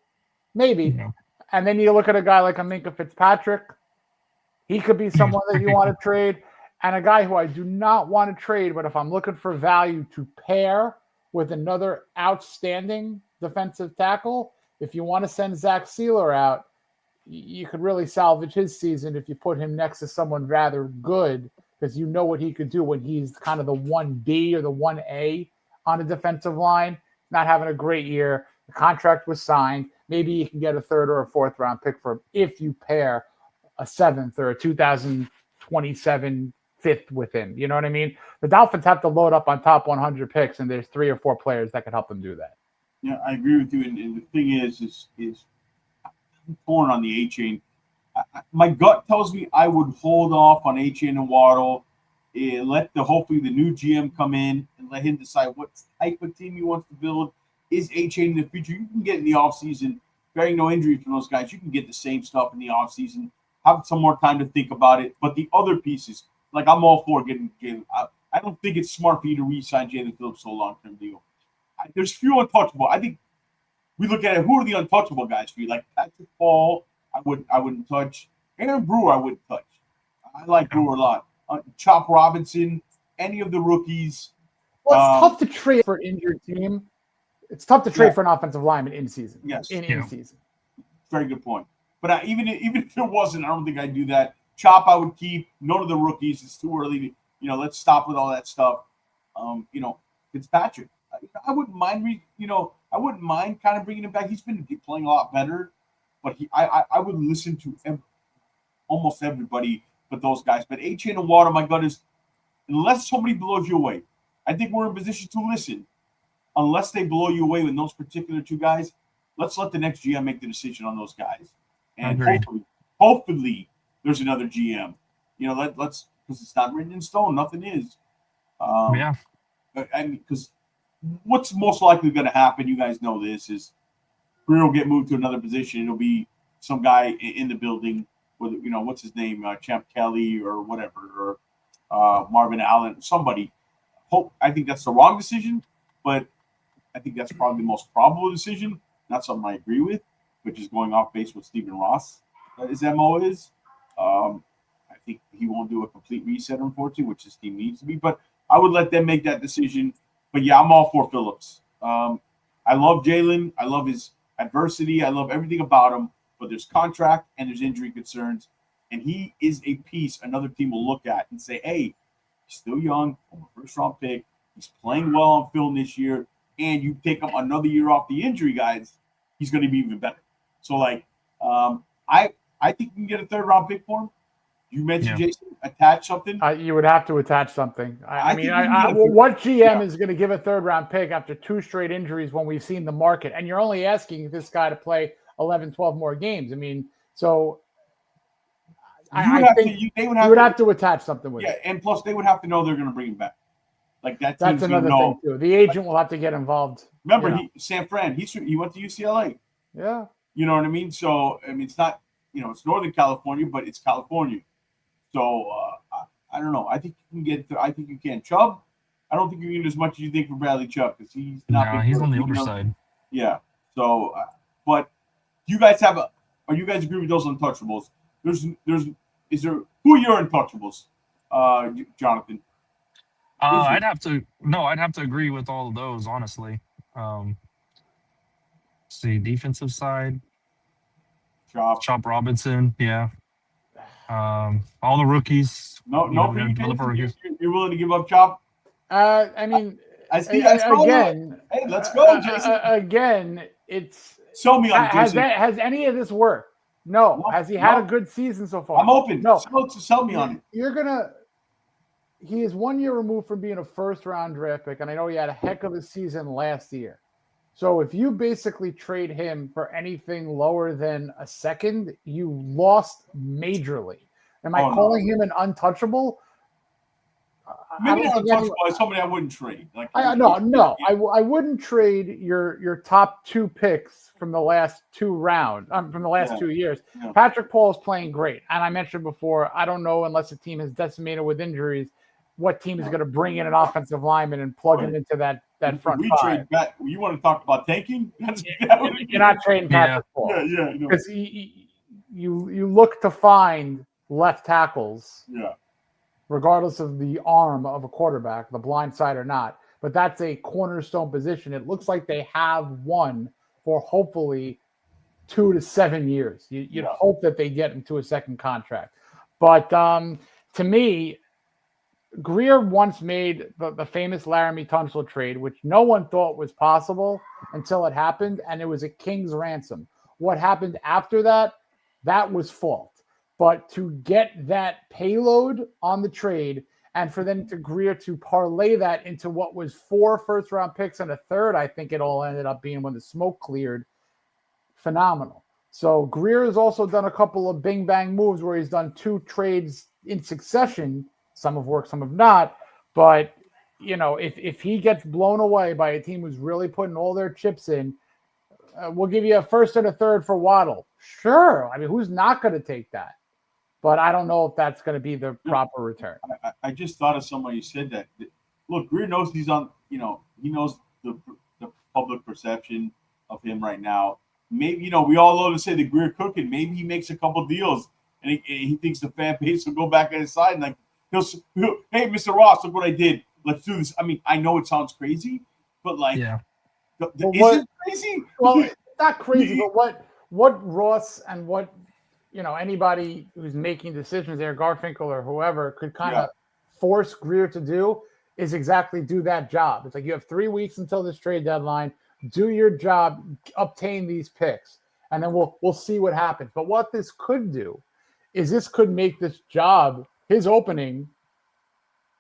Yeah. And then you look at a guy like a Minkah Fitzpatrick. He could be someone that you want to trade. And a guy who I do not want to trade, but if I'm looking for value to pair with another outstanding defensive tackle, if you want to send Zach Sealer out, you could really salvage his season if you put him next to someone rather good, because you know what he could do when he's kind of the 1B or the 1A on a defensive line, not having a great year. The contract was signed. Maybe you can get a 3rd or a 4th round pick for him if you pair a 7th or a 2027 5th with him. You know what I mean? The Dolphins have to load up on top 100 picks, and there's 3 or 4 players that can help them do that. Yeah, I agree with you. And the thing is I'm torn on the Achane. My gut tells me I would hold off on Achane and Waddle, let hopefully the new GM come in and let him decide what type of team he wants to build. is A-Chain in the future? You can get in the offseason, bearing no injury from those guys, you can get the same stuff in the offseason, have some more time to think about it. But the other pieces, like I'm all for getting Jalen. I don't think it's smart for you to re-sign Jalen Phillips to a long-term deal. There's few untouchable. I think we look at it, who are the untouchable guys for you? Like Patrick Paul, I wouldn't touch. Aaron Brewer, I wouldn't touch. I like Brewer a lot. Chop Robinson, any of the rookies. Well, it's tough to trade for an injured team. It's tough to trade for an offensive lineman in season. Yes. In season. Very good point. But even if it wasn't, I don't think I'd do that. Chop, I would keep. None of the rookies. It's too early to, let's stop with all that stuff. Fitzpatrick. I wouldn't mind. I wouldn't mind kind of bringing him back. He's been playing a lot better, but I would listen to almost everybody but those guys. But A-Chain and Water, my gut is, unless somebody blows you away, I think we're in position to listen. Unless they blow you away with those particular two guys, let's let the next GM make the decision on those guys. And hopefully there's another GM. Let's because it's not written in stone. Nothing is. And because what's most likely going to happen, you guys know this, is Greer will get moved to another position. It'll be some guy in the building with, what's his name, Champ Kelly or whatever, or Marvin Allen, somebody. I think that's the wrong decision, but I think that's probably the most probable decision. Not something I agree with, which is going off base with Stephen Ross. His MO is. I think he won't do a complete reset, unfortunately, which his team needs to be. But I would let them make that decision. But yeah, I'm all for Phillips. I love Jalen. I love his adversity. I love everything about him. But there's contract and there's injury concerns. And he is a piece another team will look at and say, hey, he's still young, first-round pick. He's playing well on film this year. And you take him another year off the injury, guys, he's going to be even better. So, I think you can get a third-round pick for him. You mentioned, Jason, attach something. You would have to attach something. What GM is going to give a third-round pick after 2 straight injuries when we've seen the market? And you're only asking this guy to play 11, 12 more games. I mean, so I think you would have to attach something with it. Yeah, and plus they would have to know they're going to bring him back. Like that's another thing too. The agent will have to get involved. Remember, San Fran. He went to UCLA. Yeah. You know what I mean? So it's not it's Northern California, but it's California. So I don't know. I think you can get. I think you can. Chubb. I don't think you can get as much as you think for Bradley Chubb because he's not. No, he's on the older side. Yeah. So, but you guys or you guys agree with those untouchables? Is there who are your untouchables, Jonathan? I'd have to agree with all of those, honestly. See, defensive side, Chop Robinson, yeah. All the rookies. No, you're willing to give up Chop? I mean, again. Hey, let's go, Jason. Again, it's. Show me on Jason. Has any of this worked? No. Has he had a good season so far? I'm open. No. Sell me on it. He is 1 year removed from being a first-round draft pick, and I know he had a heck of a season last year. So if you basically trade him for anything lower than a second, you lost majorly. Am I calling him an untouchable? Maybe not untouchable. Somebody I wouldn't trade. I wouldn't trade your top 2 picks from the last 2 rounds, from the last 2 years. Yeah. Patrick Paul is playing great, and I mentioned before, I don't know unless the team is decimated with injuries, what team is going to bring in an offensive lineman and plug him into that front five. Trade back. You want to talk about tanking? You're not trading Patrick Paul. Yeah. Because you look to find left tackles, regardless of the arm of a quarterback, the blind side or not. But that's a cornerstone position. It looks like they have one for hopefully 2 to 7 years. You'd hope that they get into a second contract. But to me, Greer once made the famous Laramie Tunsil trade, which no one thought was possible until it happened, and it was a king's ransom. What happened after that, that was fault. But to get that payload on the trade and for them to Greer to parlay that into what was 4 first-round picks and a third, I think it all ended up being when the smoke cleared, phenomenal. So Greer has also done a couple of bing-bang moves where he's done 2 trades in succession. Some have worked, some have not. But if he gets blown away by a team who's really putting all their chips in, we'll give you a first and a third for Waddle. Sure. I mean, who's not going to take that? But I don't know if that's going to be the proper return. I just thought of somebody who said that. Look, Greer knows he's on, he knows the public perception of him right now. Maybe, we all love to say the Greer cooking. Maybe he makes a couple deals and he thinks the fan base will go back on his side and he'll hey, Mr. Ross, look what I did. Let's do this. I mean, I know it sounds crazy, but is it crazy? Well, it's not crazy, but what Ross and what anybody who's making decisions there, Garfinkel or whoever, could kind of force Greer to do is exactly do that job. It's like you have 3 weeks until this trade deadline. Do your job, obtain these picks, and then we'll see what happens. But what this could do is this could make this job, his opening,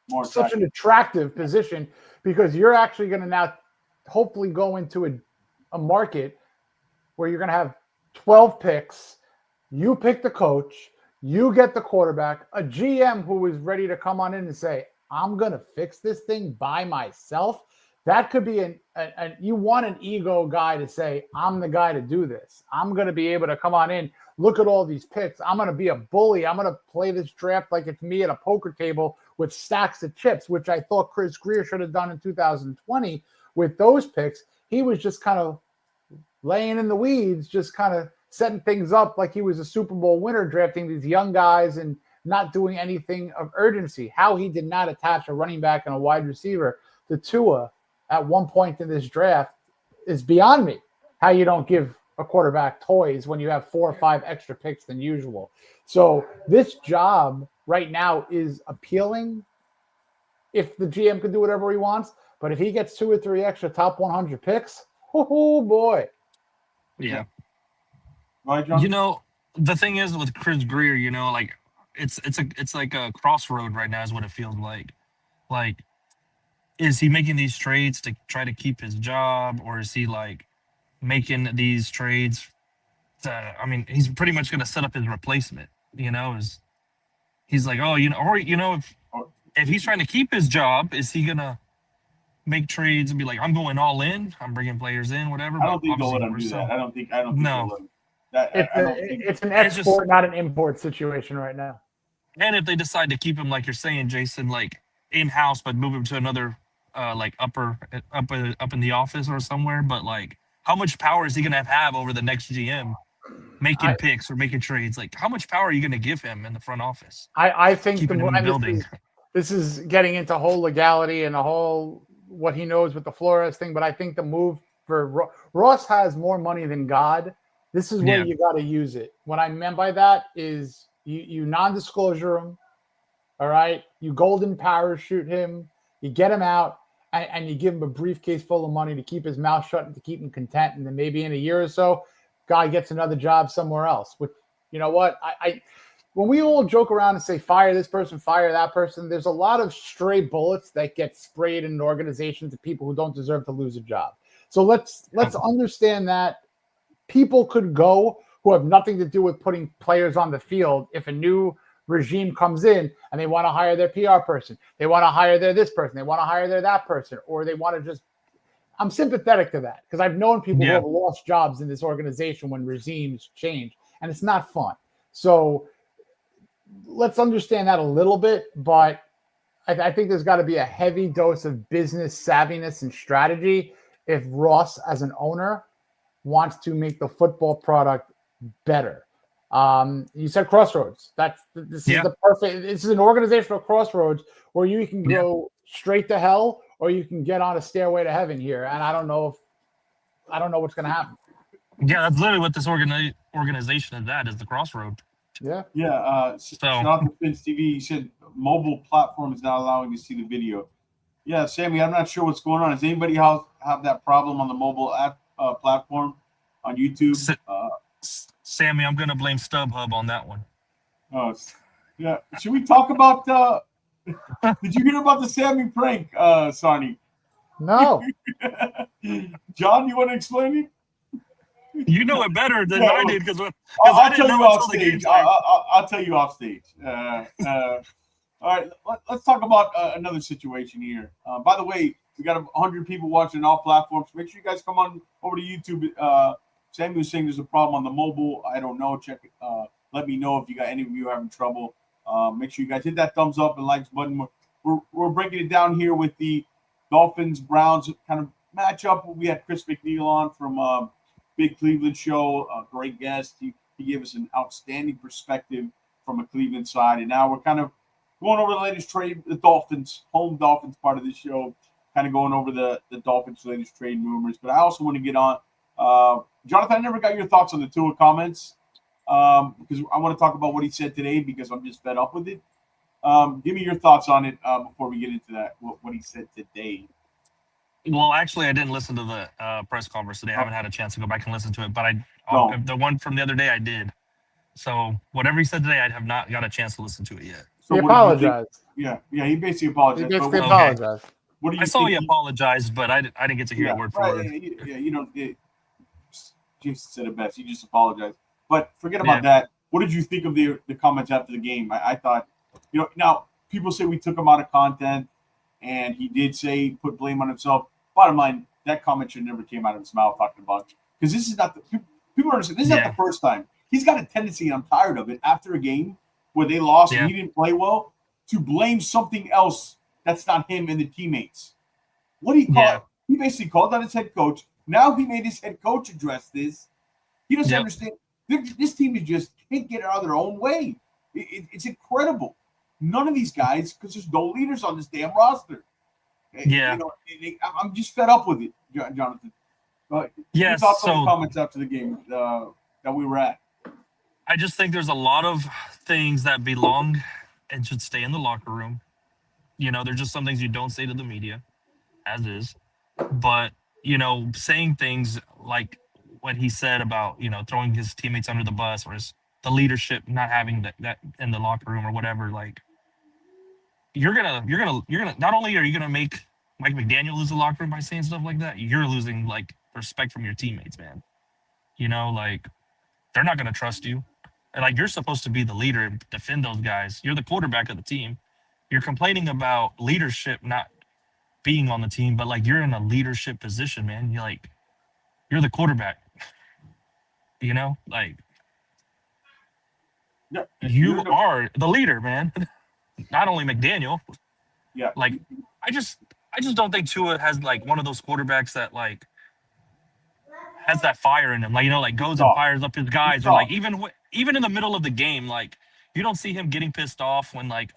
more such an attractive position because you're actually going to now hopefully go into a market where you're going to have 12 picks. You pick the coach, you get the quarterback, a GM who is ready to come on in and say, I'm going to fix this thing by myself. That could be you want an ego guy to say, I'm the guy to do this. I'm going to be able to come on in, look at all these picks. I'm going to be a bully. I'm going to play this draft like it's me at a poker table with stacks of chips, which I thought Chris Greer should have done in 2020 with those picks. He was just kind of laying in the weeds, just kind of setting things up like he was a Super Bowl winner, drafting these young guys and not doing anything of urgency. How he did not attach a running back and a wide receiver to Tua at one point in this draft is beyond me. How you don't give a quarterback toys when you have 4 or 5 extra picks than usual. So this job right now is appealing if the GM can do whatever he wants. But if he gets 2 or 3 extra top 100 picks, oh boy. Yeah. Right, John? The thing is with Chris Greer, it's like a crossroad right now is what it feels like. Like, is he making these trades to try to keep his job, or is he making these trades he's pretty much going to set up his replacement, he's like, if he's trying to keep his job, is he going to make trades and be like, I'm going all in, I'm bringing players in, whatever? I don't think they'll let him do that. I don't think no. It's an export, not an import situation right now. And if they decide to keep him, like you're saying, Jason, in-house, but move him to another, up in the office or somewhere, but how much power is he going to have over the next GM making picks or making trades? How much power are you going to give him in the front office? I think keeping him in the building. This is getting into whole legality and a whole what he knows with the Flores thing, but I think the move for Ross has more money than God. This is where you got to use it. What I meant by that is you non-disclosure him, all right? You golden parachute him, you get him out, and you give him a briefcase full of money to keep his mouth shut and to keep him content. And then maybe in a year or so, guy gets another job somewhere else. Which, you know what? When we all joke around and say, fire this person, fire that person, there's a lot of stray bullets that get sprayed in an organization to people who don't deserve to lose a job. So let's understand that people could go who have nothing to do with putting players on the field if a new regime comes in and they want to hire their PR person. They want to hire their this person. They want to hire their that person. Or they want to just – I'm sympathetic to that because I've known people who have lost jobs in this organization when regimes change, and it's not fun. So let's understand that a little bit, but I think there's got to be a heavy dose of business savviness and strategy if Ross, as an owner, wants to make the football product better. You said crossroads. This is the perfect. This is an organizational crossroads where you can go straight to hell or you can get on a stairway to heaven here. And I don't know what's going to happen. Yeah, that's literally what this organization is at, is the crossroad. Yeah. Yeah. Shout out to Vince TV. He said mobile platform is not allowing you to see the video. Yeah, Sammy, I'm not sure what's going on. Does anybody have that problem on the mobile app platform on YouTube? Sammy, I'm going to blame StubHub on that one. Oh, yeah. Should we talk about did you hear about the Sammy prank, Sarni? No. John, you want to explain it? You know it better than I did because I'll tell you off stage. I'll tell you off stage. All right, let's talk about another situation here. By the way, we got 100 people watching on all platforms. Make sure you guys come on over to YouTube. Sammy was saying there's a problem on the mobile. I don't know. Check it. Let me know if you got any of you having trouble. Make sure you guys hit that thumbs up and likes button. We're breaking it down here with the Dolphins Browns kind of matchup. We had Chris McNeil on from Big Cleveland Show. A great guest. He gave us an outstanding perspective from a Cleveland side, and now we're kind of going over the latest trade, the Dolphins, home Dolphins part of the show, kind of going over the Dolphins' latest trade rumors. But I also want to get on. Jonathan, I never got your thoughts on the Tua comments because I want to talk about what he said today because I'm just fed up with it. Give me your thoughts on it before we get into that, what he said today. Well, actually, I didn't listen to the press conference today. I haven't had a chance to go back and listen to it, but the one from the other day I did. So whatever he said today, I have not got a chance to listen to it yet. So he apologized. Yeah, he basically apologized. He basically apologized. What do you I saw think he apologized, but I didn't get to hear it word for word. Jason said it best. He just apologized. But forget about that. What did you think of the comments after the game? I thought, now people say we took him out of content, and he did say put blame on himself. Bottom line, that comment should never came out of his mouth talking about, because this is not the people understand. This is not the first time. He's got a tendency, and I'm tired of it, after a game where they lost and he didn't play well, to blame something else that's not him and the teammates. What do you call it? He basically called out his head coach. Now he made his head coach address this. He doesn't understand. This team can't get out of their own way. It's incredible. None of these guys, because there's no leaders on this damn roster. Yeah. I'm just fed up with it, Jonathan. Your thoughts on the comments after the game that we were at? I just think there's a lot of things that belong and should stay in the locker room. There's just some things you don't say to the media, as is. But, saying things like what he said about, throwing his teammates under the bus or the leadership not having that in the locker room or whatever, like, you're gonna not only are you gonna make Mike McDaniel lose the locker room by saying stuff like that, you're losing like respect from your teammates, man. Like, they're not gonna trust you. And like, you're supposed to be the leader and defend those guys. You're the quarterback of the team. You're complaining about leadership not being on the team, but like, you're in a leadership position, man. You're the quarterback. Like, you are the leader, man. Not only McDaniel. Yeah. Like, I just don't think Tua has like one of those quarterbacks that like has that fire in him. Like, like goes and fires up his guys, or like even in the middle of the game, like you don't see him getting pissed off when like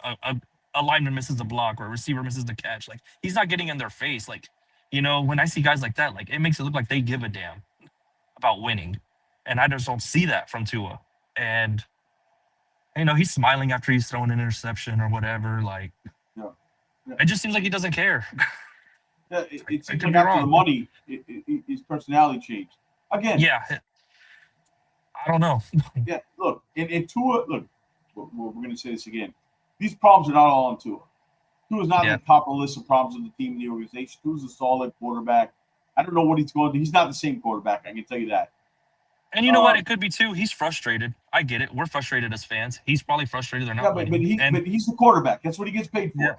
a lineman misses a block or a receiver misses the catch. Like, he's not getting in their face. Like, when I see guys like that, like, it makes it look like they give a damn about winning. And I just don't see that from Tua. And, he's smiling after he's throwing an interception or whatever. Like, it just seems like he doesn't care. Yeah, it seems like after the money, his personality changed. Again. Yeah. I don't know. Yeah, look, and Tua, we're going to say this again. These problems are not all on Tua. Tua's not on the top of the list of problems of the team and the organization. Tua's a solid quarterback. I don't know what he's going to do. He's not the same quarterback, I can tell you that. And you know what? It could be too. He's frustrated. I get it. We're frustrated as fans. He's probably frustrated. They're not winning. But he's the quarterback. That's what he gets paid for. Yeah.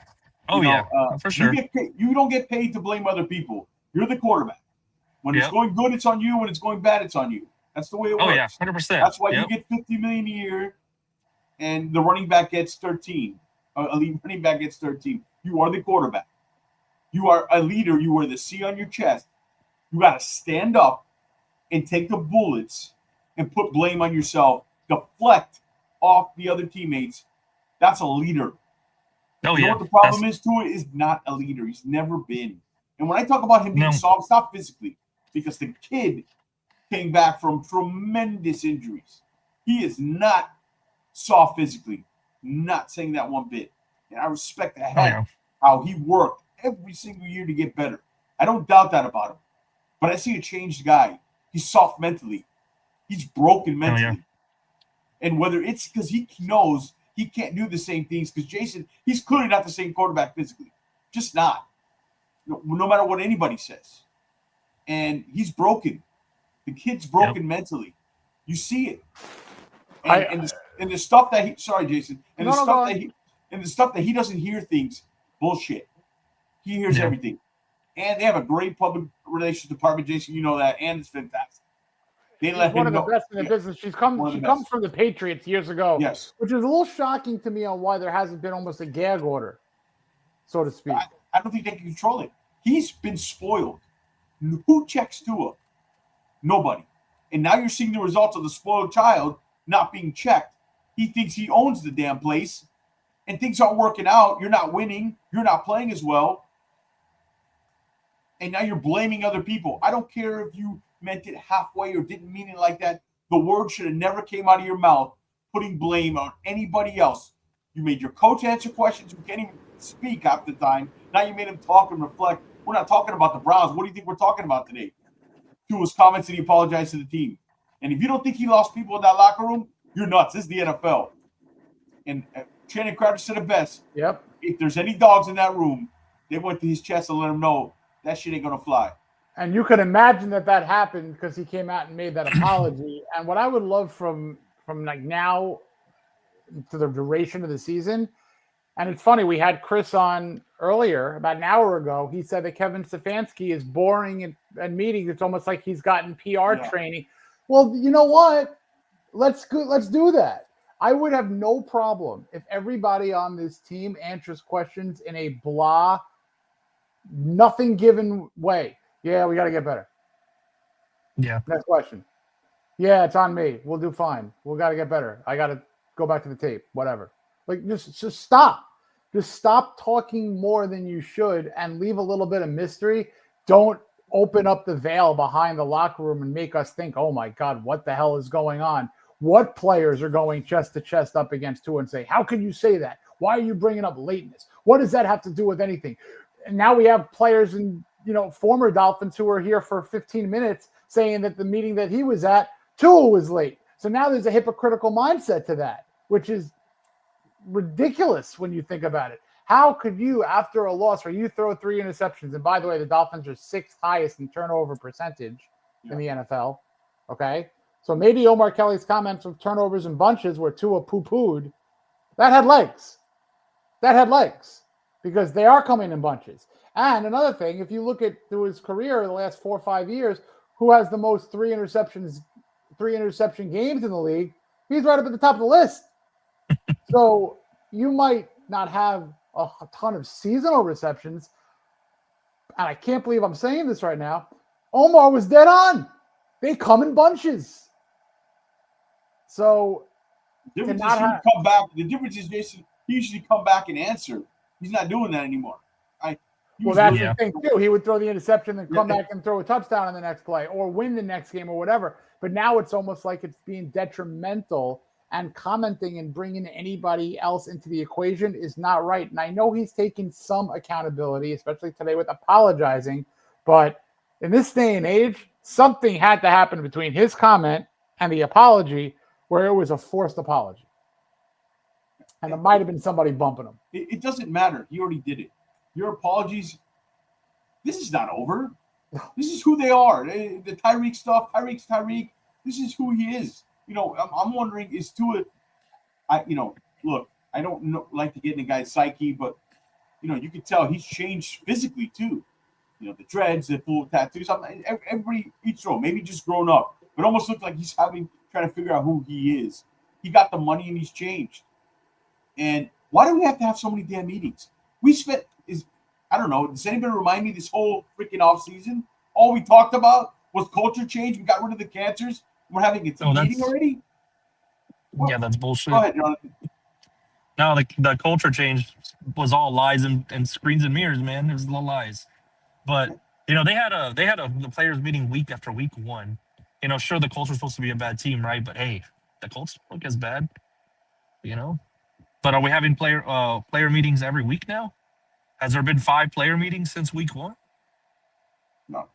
Oh, for sure. You don't get paid to blame other people. You're the quarterback. When it's going good, it's on you. When it's going bad, it's on you. That's the way it works. Oh, yeah, 100%. That's why you get $50 million a year, and the running back gets 13. Elite running back gets 13. You are the quarterback. You are a leader. You wear the C on your chest. You got to stand up and take the bullets and put blame on yourself. Deflect off the other teammates. That's a leader. Oh, you know what the problem is? Tua is not a leader. He's never been. And when I talk about him being soft, it's not physically, because the kid came back from tremendous injuries. He is not soft physically. Not saying that one bit. And I respect the heck how he worked every single year to get better. I don't doubt that about him. But I see a changed guy. He's soft mentally. He's broken mentally. And whether it's because he knows he can't do the same things, because Jason, he's clearly not the same quarterback physically. Just not. No matter what anybody says. And he's broken. The kid's broken mentally. You see it. And the stuff that he – sorry, Jason. And the And the stuff that he doesn't hear things, bullshit. He hears everything. And they have a great public relations department, Jason. You know that. And it's fantastic. He's one of the best in the business. She comes from the Patriots years ago. Yes. Which is a little shocking to me on why there hasn't been almost a gag order, so to speak. I don't think they can control it. He's been spoiled. Who checks Tua? Nobody. And now you're seeing the results of the spoiled child not being checked. He thinks he owns the damn place, and things aren't working out. You're not winning. You're not playing as well. And now you're blaming other people. I don't care if you meant it halfway or didn't mean it like that. The word should have never came out of your mouth, putting blame on anybody else. You made your coach answer questions who can't even speak half the time. Now you made him talk and reflect. We're not talking about the Browns. What do you think we're talking about today? Tua's comments that he apologized to the team. And if you don't think he lost people in that locker room, you're nuts. This is the NFL. And Shannon Crowder said it best. Yep. If there's any dogs in that room, they went to his chest and let him know that shit ain't going to fly. And you can imagine that happened because he came out and made that apology. And what I would love from like now to the duration of the season, and it's funny, we had Chris on earlier about an hour ago. He said that Kevin Stefanski is boring and meetings. It's almost like he's gotten PR training. Well, you know what? Let's do that. I would have no problem if everybody on this team answers questions in a blah, nothing given way. Yeah, we got to get better. Yeah. Next question. Yeah, it's on me. We'll do fine. We got to get better. I got to go back to the tape. Whatever. Like, just stop. Just stop talking more than you should and leave a little bit of mystery. Don't open up the veil behind the locker room and make us think, oh, my God, what the hell is going on? What players are going chest to chest up against Tua and say, how can you say that? Why are you bringing up lateness? What does that have to do with anything? And now we have players and, former Dolphins who were here for 15 minutes saying that the meeting that he was at, Tua was late. So now there's a hypocritical mindset to that, which is ridiculous when you think about it. How could you, after a loss where you throw 3 interceptions, and by the way, the Dolphins are 6th highest in turnover percentage in the NFL, okay? So maybe Omar Kelly's comments of turnovers and bunches where Tua poo-pooed, that had legs. That had legs because they are coming in bunches. And another thing, if you look at through his career the last 4 or 5 years, who has the most 3 interception games in the league, he's right up at the top of the list. So you might not have a ton of seasonal receptions, and I can't believe I'm saying this right now. Omar was dead on. They come in bunches. So the difference is Jason, he usually come back and answer. He's not doing that anymore. That's the thing too. He would throw the interception and come back and throw a touchdown on the next play or win the next game or whatever. But now it's almost like it's being detrimental, and commenting and bringing anybody else into the equation is not right. And I know he's taking some accountability, especially today with apologizing. But in this day and age, something had to happen between his comment and the apology where it was a forced apology. And it might have been somebody bumping him. It doesn't matter. He already did it. Your apologies, this is not over. This is who they are. The Tyreek stuff, Tyreek's Tyreek. This is who he is. I'm wondering, is Tua, look, I don't like to get in the guy's psyche, but, you can tell he's changed physically too. The dreads, the full tattoos, each throw, maybe just grown up, but almost looks like he's trying to figure out who he is. He got the money and he's changed. And why do we have to have so many damn meetings? I don't know. Does anybody remind me this whole freaking offseason? All we talked about was culture change. We got rid of the cancers. We're having a team meeting already? Yeah, that's bullshit. Go ahead, Jonathan. No, the culture change was all lies and screens and mirrors, man. It was all lies. But they had the players meeting week after week 1. Sure, the culture's supposed to be a bad team, right? But hey, the culture look as bad. But are we having player meetings every week now? Has there been 5 player meetings since week 1? No.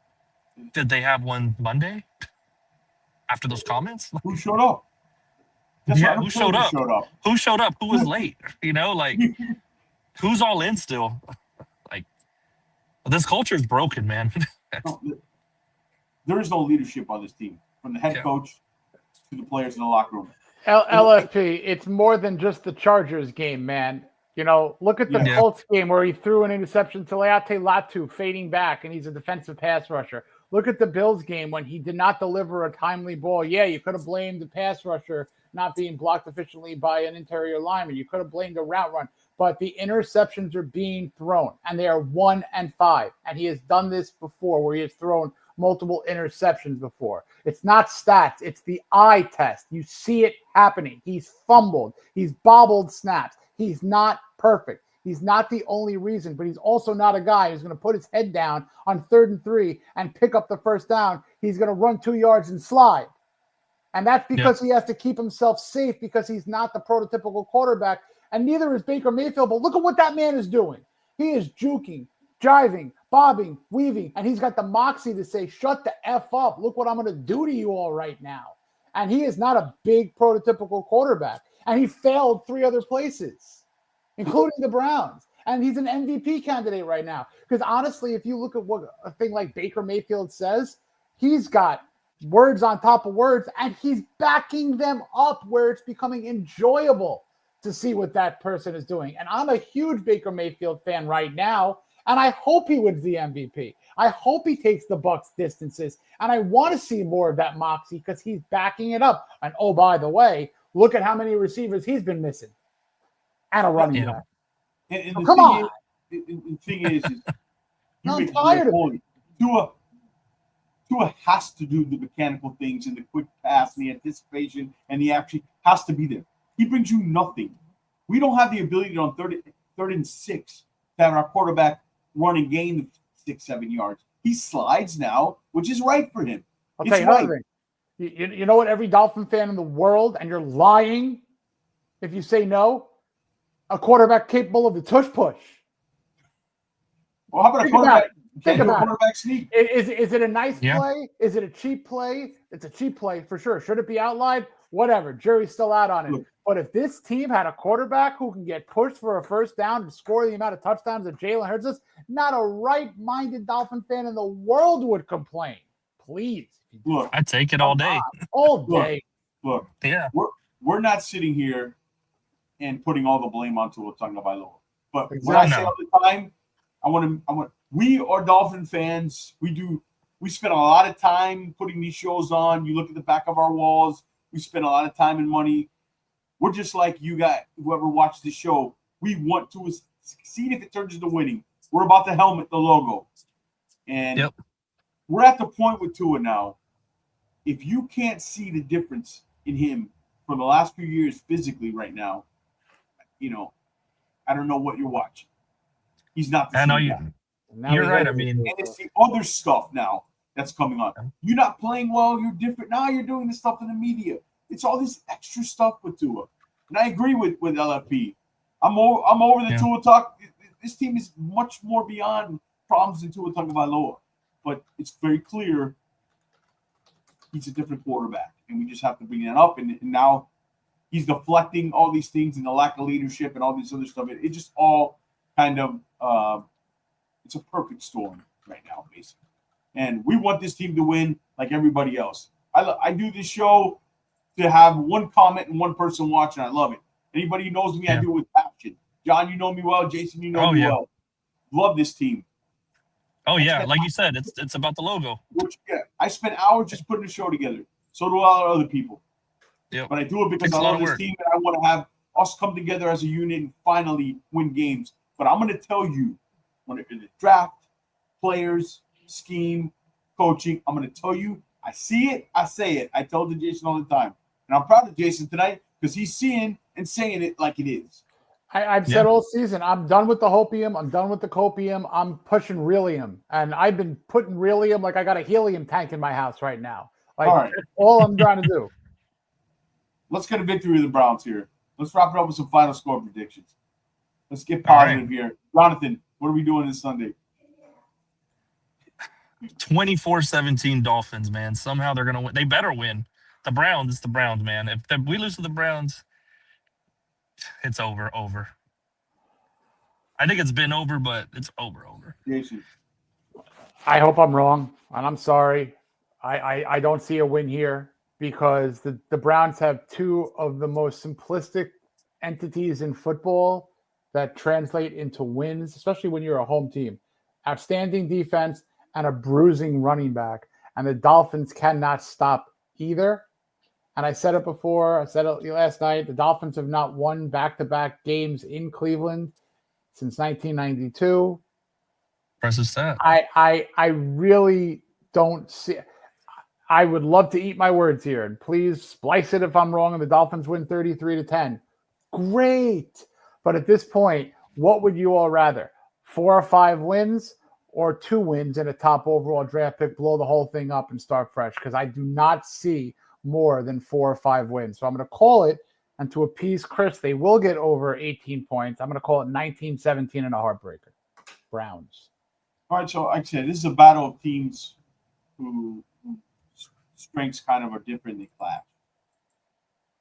Did they have one Monday after those comments? Who showed up? Who showed up? Who showed up? Who was late? Who's all in still? This culture is broken, man. There is no leadership on this team, from the head coach to the players in the locker room. LFP, it's more than just the Chargers game, man. Look at the Colts game where he threw an interception to Leate Latu fading back, and he's a defensive pass rusher. Look at the Bills game when he did not deliver a timely ball. Yeah, you could have blamed the pass rusher not being blocked efficiently by an interior lineman. You could have blamed a route run. But the interceptions are being thrown, and they are 1 and 5. And he has done this before where he has thrown multiple interceptions before. It's not stats. It's the eye test. You see it happening. He's fumbled. He's bobbled snaps. He's not perfect. He's not the only reason, but he's also not a guy who's going to put his head down on 3rd and 3 and pick up the first down. He's going to run 2 yards and slide. And that's because he has to keep himself safe because he's not the prototypical quarterback. And neither is Baker Mayfield. But look at what that man is doing. He is juking, jiving, bobbing, weaving. And he's got the moxie to say, shut the F up. Look what I'm going to do to you all right now. And he is not a big prototypical quarterback. And he failed 3 other places, including the Browns. And he's an MVP candidate right now. Because honestly, if you look at what a thing like Baker Mayfield says, he's got words on top of words, and he's backing them up where it's becoming enjoyable to see what that person is doing. And I'm a huge Baker Mayfield fan right now, and I hope he wins the MVP. I hope he takes the Bucs distances, and I want to see more of that moxie because he's backing it up. And oh, by the way, look at how many receivers he's been missing and a running back. And so come on. The thing is I'm tired of it. Tua has to do the mechanical things and the quick pass and the anticipation, and he actually has to be there. He brings you nothing. We don't have the ability on 3rd and 6 to have our quarterback run and gain 6-7 yards. He slides now, which is right for him. I'll tell you another thing. You know what every Dolphin fan in the world, and you're lying if you say no? A quarterback capable of the tush push. Well, how about a quarterback? Think about quarterback sneak. Is it a nice play? Is it a cheap play? It's a cheap play for sure. Should it be outlined? Whatever. Jury's still out on it. Look, but if this team had a quarterback who can get pushed for a first down and score the amount of touchdowns that Jalen Hurts does, not a right-minded Dolphin fan in the world would complain. Please. Look, I'd take it all day. All day. Look. Yeah. We're not sitting here and putting all the blame on Tua Tagovailoa. But what I say all the time, we are Dolphin fans. We spend a lot of time putting these shows on. You look at the back of our walls. We spend a lot of time and money. We're just like you guys, whoever watched the show. We want to succeed if it turns into winning. We're about the helmet, the logo. And we're at the point with Tua now. If you can't see the difference in him from the last few years physically right now, I don't know what you're watching. He's not the same guy. You're right. I mean, and it's the other stuff now that's coming on. You're not playing well. You're different. Now you're doing this stuff in the media. It's all this extra stuff with Tua. And I agree with LFP. I'm over the Tua talk. This team is much more beyond problems than Tua Tagovailoa. But it's very clear he's a different quarterback. And we just have to bring that up. And now he's deflecting all these things and the lack of leadership and all this other stuff. It just all kind of it's a perfect storm right now, basically. And we want this team to win like everybody else. I do this show to have one comment and one person watching. I love it. Anybody who knows me, I do it with passion. John, you know me well. Jason, you know me well. Love this team. Oh, yeah. Like you said, it's about the logo. I spent hours just putting a show together. So do a lot of other people. Yep. But I do it because I love this team and I want to have us come together as a unit and finally win games. But I'm going to tell you, when it the draft, players, scheme, coaching, I'm going to tell you, I see it, I say it. I tell it to Jason all the time. And I'm proud of Jason tonight because he's seeing and saying it like it is. I've said all season, I'm done with the hopium. I'm done with the copium. I'm pushing Relium. And I've been putting Relium like I got a helium tank in my house right now. Like, that's all I'm trying to do. Let's get a victory of the Browns here. Let's wrap it up with some final score predictions. Let's get positive here. Jonathan, what are we doing this Sunday? 24-17 Dolphins, man. Somehow they're going to win. They better win. The Browns, it's the Browns, man. If we lose to the Browns, it's over. I think it's been over, but it's over. Jason. I hope I'm wrong, and I'm sorry. I don't see a win here because the Browns have two of the most simplistic entities in football that translate into wins, especially when you're a home team. Outstanding defense and a bruising running back. And the Dolphins cannot stop either. And I said it before, I said it last night, the Dolphins have not won back-to-back games in Cleveland since 1992. Impressive stat. I really don't see. I would love to eat my words here, and please splice it if I'm wrong and the Dolphins win 33-10. Great. But at this point, what would you all rather? 4 or 5 wins or 2 wins and a top overall draft pick, blow the whole thing up and start fresh? Because I do not see more than 4 or 5 wins. So I'm going to call it, and to appease Chris, they will get over 18 points. I'm going to call it 19-17 and a heartbreaker. Browns. All right, so like I said, this is a battle of teams who strengths kind of are different, they clash.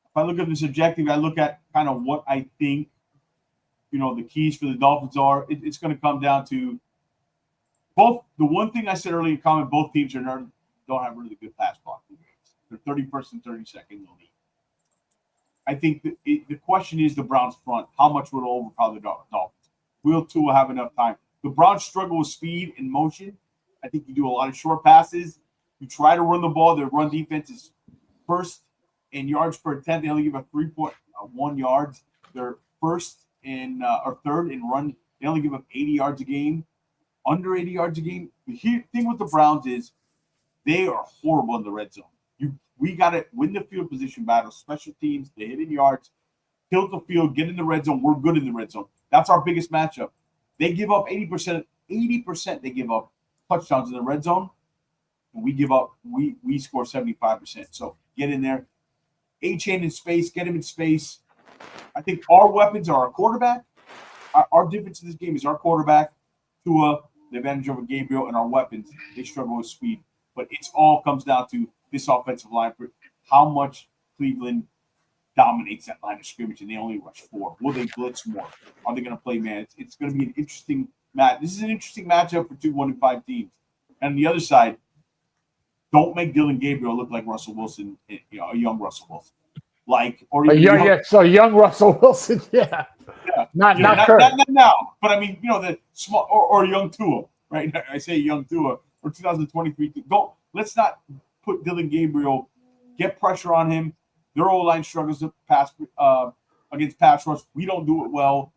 If I look at this objective, I look at kind of what I think, the keys for the Dolphins are. It's going to come down to both. The one thing I said earlier in comment, both teams don't have really good pass blocking. They're 31st and 32nd in the league. I think the question is the Browns front. How much will it overpower the Dolphins? Will Tua have enough time? The Browns struggle with speed and motion. I think you do a lot of short passes. You try to run the ball. Their run defense is first in yards per attempt. They only give up 3.1 yards. They're first or third in run. They only give up 80 yards a game, under 80 yards a game. The thing with the Browns is they are horrible in the red zone. We got to win the field position battle, special teams, the hidden yards, tilt the field, get in the red zone. We're good in the red zone. That's our biggest matchup. They give up 80%. 80% they give up touchdowns in the red zone. And we score 75%. So get in there. A-chain in space, get him in space. I think our weapons are our quarterback. Our difference in this game is our quarterback, Tua, the advantage over Gabriel, and our weapons. They struggle with speed. But it all comes down to this offensive line, for how much Cleveland dominates that line of scrimmage, and they only rush 4. Will they blitz more? Are they going to play man? It's going to be an interesting match. This is an interesting matchup for 2 1-5 teams. And on the other side, don't make Dylan Gabriel look like Russell Wilson, a young Russell Wilson. So young Russell Wilson, yeah. Not now. But I mean, the small or young Tua, right? I say young Tua or 2023. Let's not put Dylan Gabriel, get pressure on him. Their O-line struggles to pass against pass rush. We don't do it well.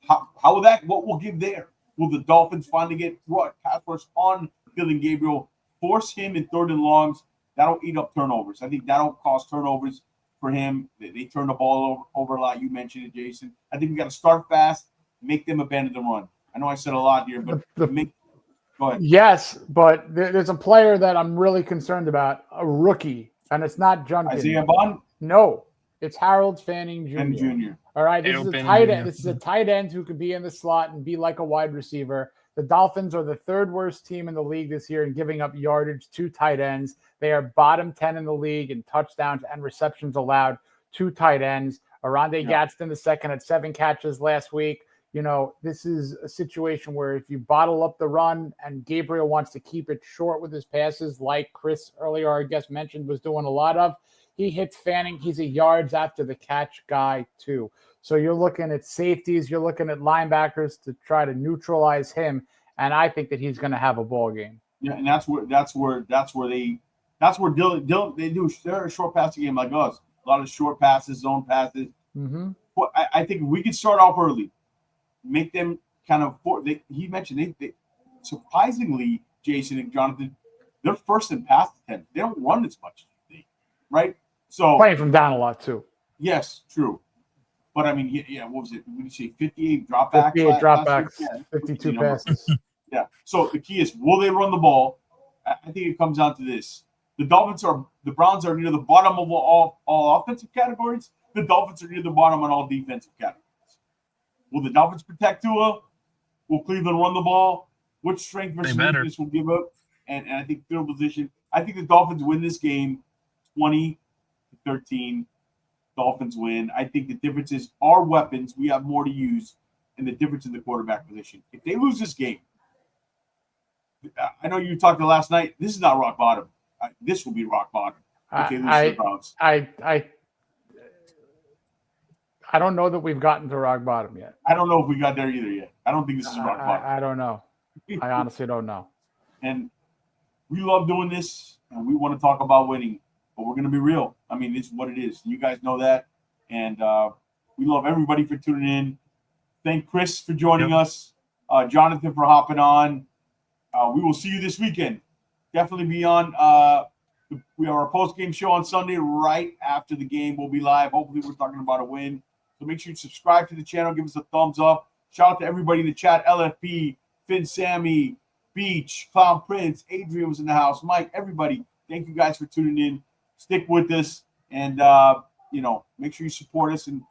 How will that? What will give there? Will the Dolphins finally get pass rush on Dylan Gabriel? Force him in 3rd and longs. That'll eat up turnovers. I think that'll cause turnovers for him. They turn the ball over a lot. You mentioned it, Jason. I think we got to start fast, make them abandon the run. I know I said a lot here, but go ahead. Yes, but there's a player that I'm really concerned about, a rookie, and it's not Junkin. Isaiah Bond? No, it's Harold Fanning Jr. All right, this is a tight end. This is a tight end who could be in the slot and be like a wide receiver. The Dolphins are the 3rd worst team in the league this year in giving up yardage to tight ends. They are bottom 10 in the league in touchdowns and receptions allowed to tight ends. Arande Gadsden II had 7 catches last week. This is a situation where if you bottle up the run and Gabriel wants to keep it short with his passes, like Chris earlier, I guess, mentioned, was doing a lot of, he hits Fanning. He's a yards after the catch guy too. So you're looking at safeties, you're looking at linebackers to try to neutralize him, and I think that he's going to have a ball game. Yeah, and that's where Dylan they do. They're a short passing game like us. A lot of short passes, zone passes. Mm-hmm. But I think we could start off early, make them kind of. He mentioned they surprisingly, Jason and Jonathan, they're first in pass attempt. They don't run as much, right? So playing from down a lot too. Yes, true. But I mean, what was it? What did you say? 58 dropbacks. 58 dropbacks. 52 passes. Yeah. So the key is, will they run the ball? I think it comes down to this: the Browns are near the bottom of all offensive categories. The Dolphins are near the bottom on all defensive categories. Will the Dolphins protect Tua? Will Cleveland run the ball? Which strength versus weakness will give up? And I think field position. I think the Dolphins win this game 20-13. Dolphins win. I think the difference is our weapons. We have more to use, and the difference in the quarterback position. If they lose this game, I know you talked last night. This is not rock bottom. This will be rock bottom if they lose to the Browns. I don't know that we've gotten to rock bottom yet. I don't know if we got there either yet. I don't think this is rock bottom. I don't know. I honestly don't know. And we love doing this, and we want to talk about winning, but we're going to be real. I mean, it's what it is. You guys know that. And we love everybody for tuning in. Thank Chris for joining us. Jonathan for hopping on. We will see you this weekend. Definitely be on. We have our post-game show on Sunday right after the game. We'll be live. Hopefully, we're talking about a win. So make sure you subscribe to the channel. Give us a thumbs up. Shout out to everybody in the chat. LFP, Finn, Sammy, Beach, Clown Prince, Adrian was in the house. Mike, everybody. Thank you guys for tuning in. Stick with us. And, make sure you support us. And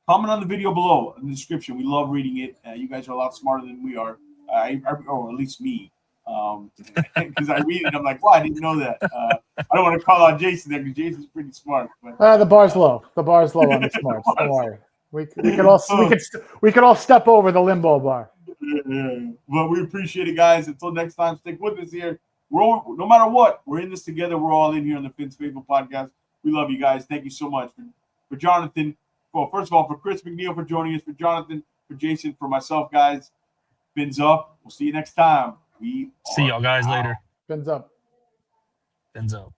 comment on the video below in the description. We love reading it. You guys are a lot smarter than we are. Or at least me. Because I read it, I'm like, wow, I didn't know that. I don't want to call out Jason there because Jason's pretty smart. But The bar's low. The bar's low on the smarts. Don't worry. We could all step over the limbo bar. Yeah. But we appreciate it, guys. Until next time, stick with us here. No matter what, we're in this together. We're all in here on the Finn's Faithful Podcast. We love you guys. Thank you so much for Jonathan. Well, first of all, for Chris McNeil for joining us, for Jonathan, for Jason, for myself, guys. Fins up. We'll see you next time. See y'all guys later. Fins up. Fins up.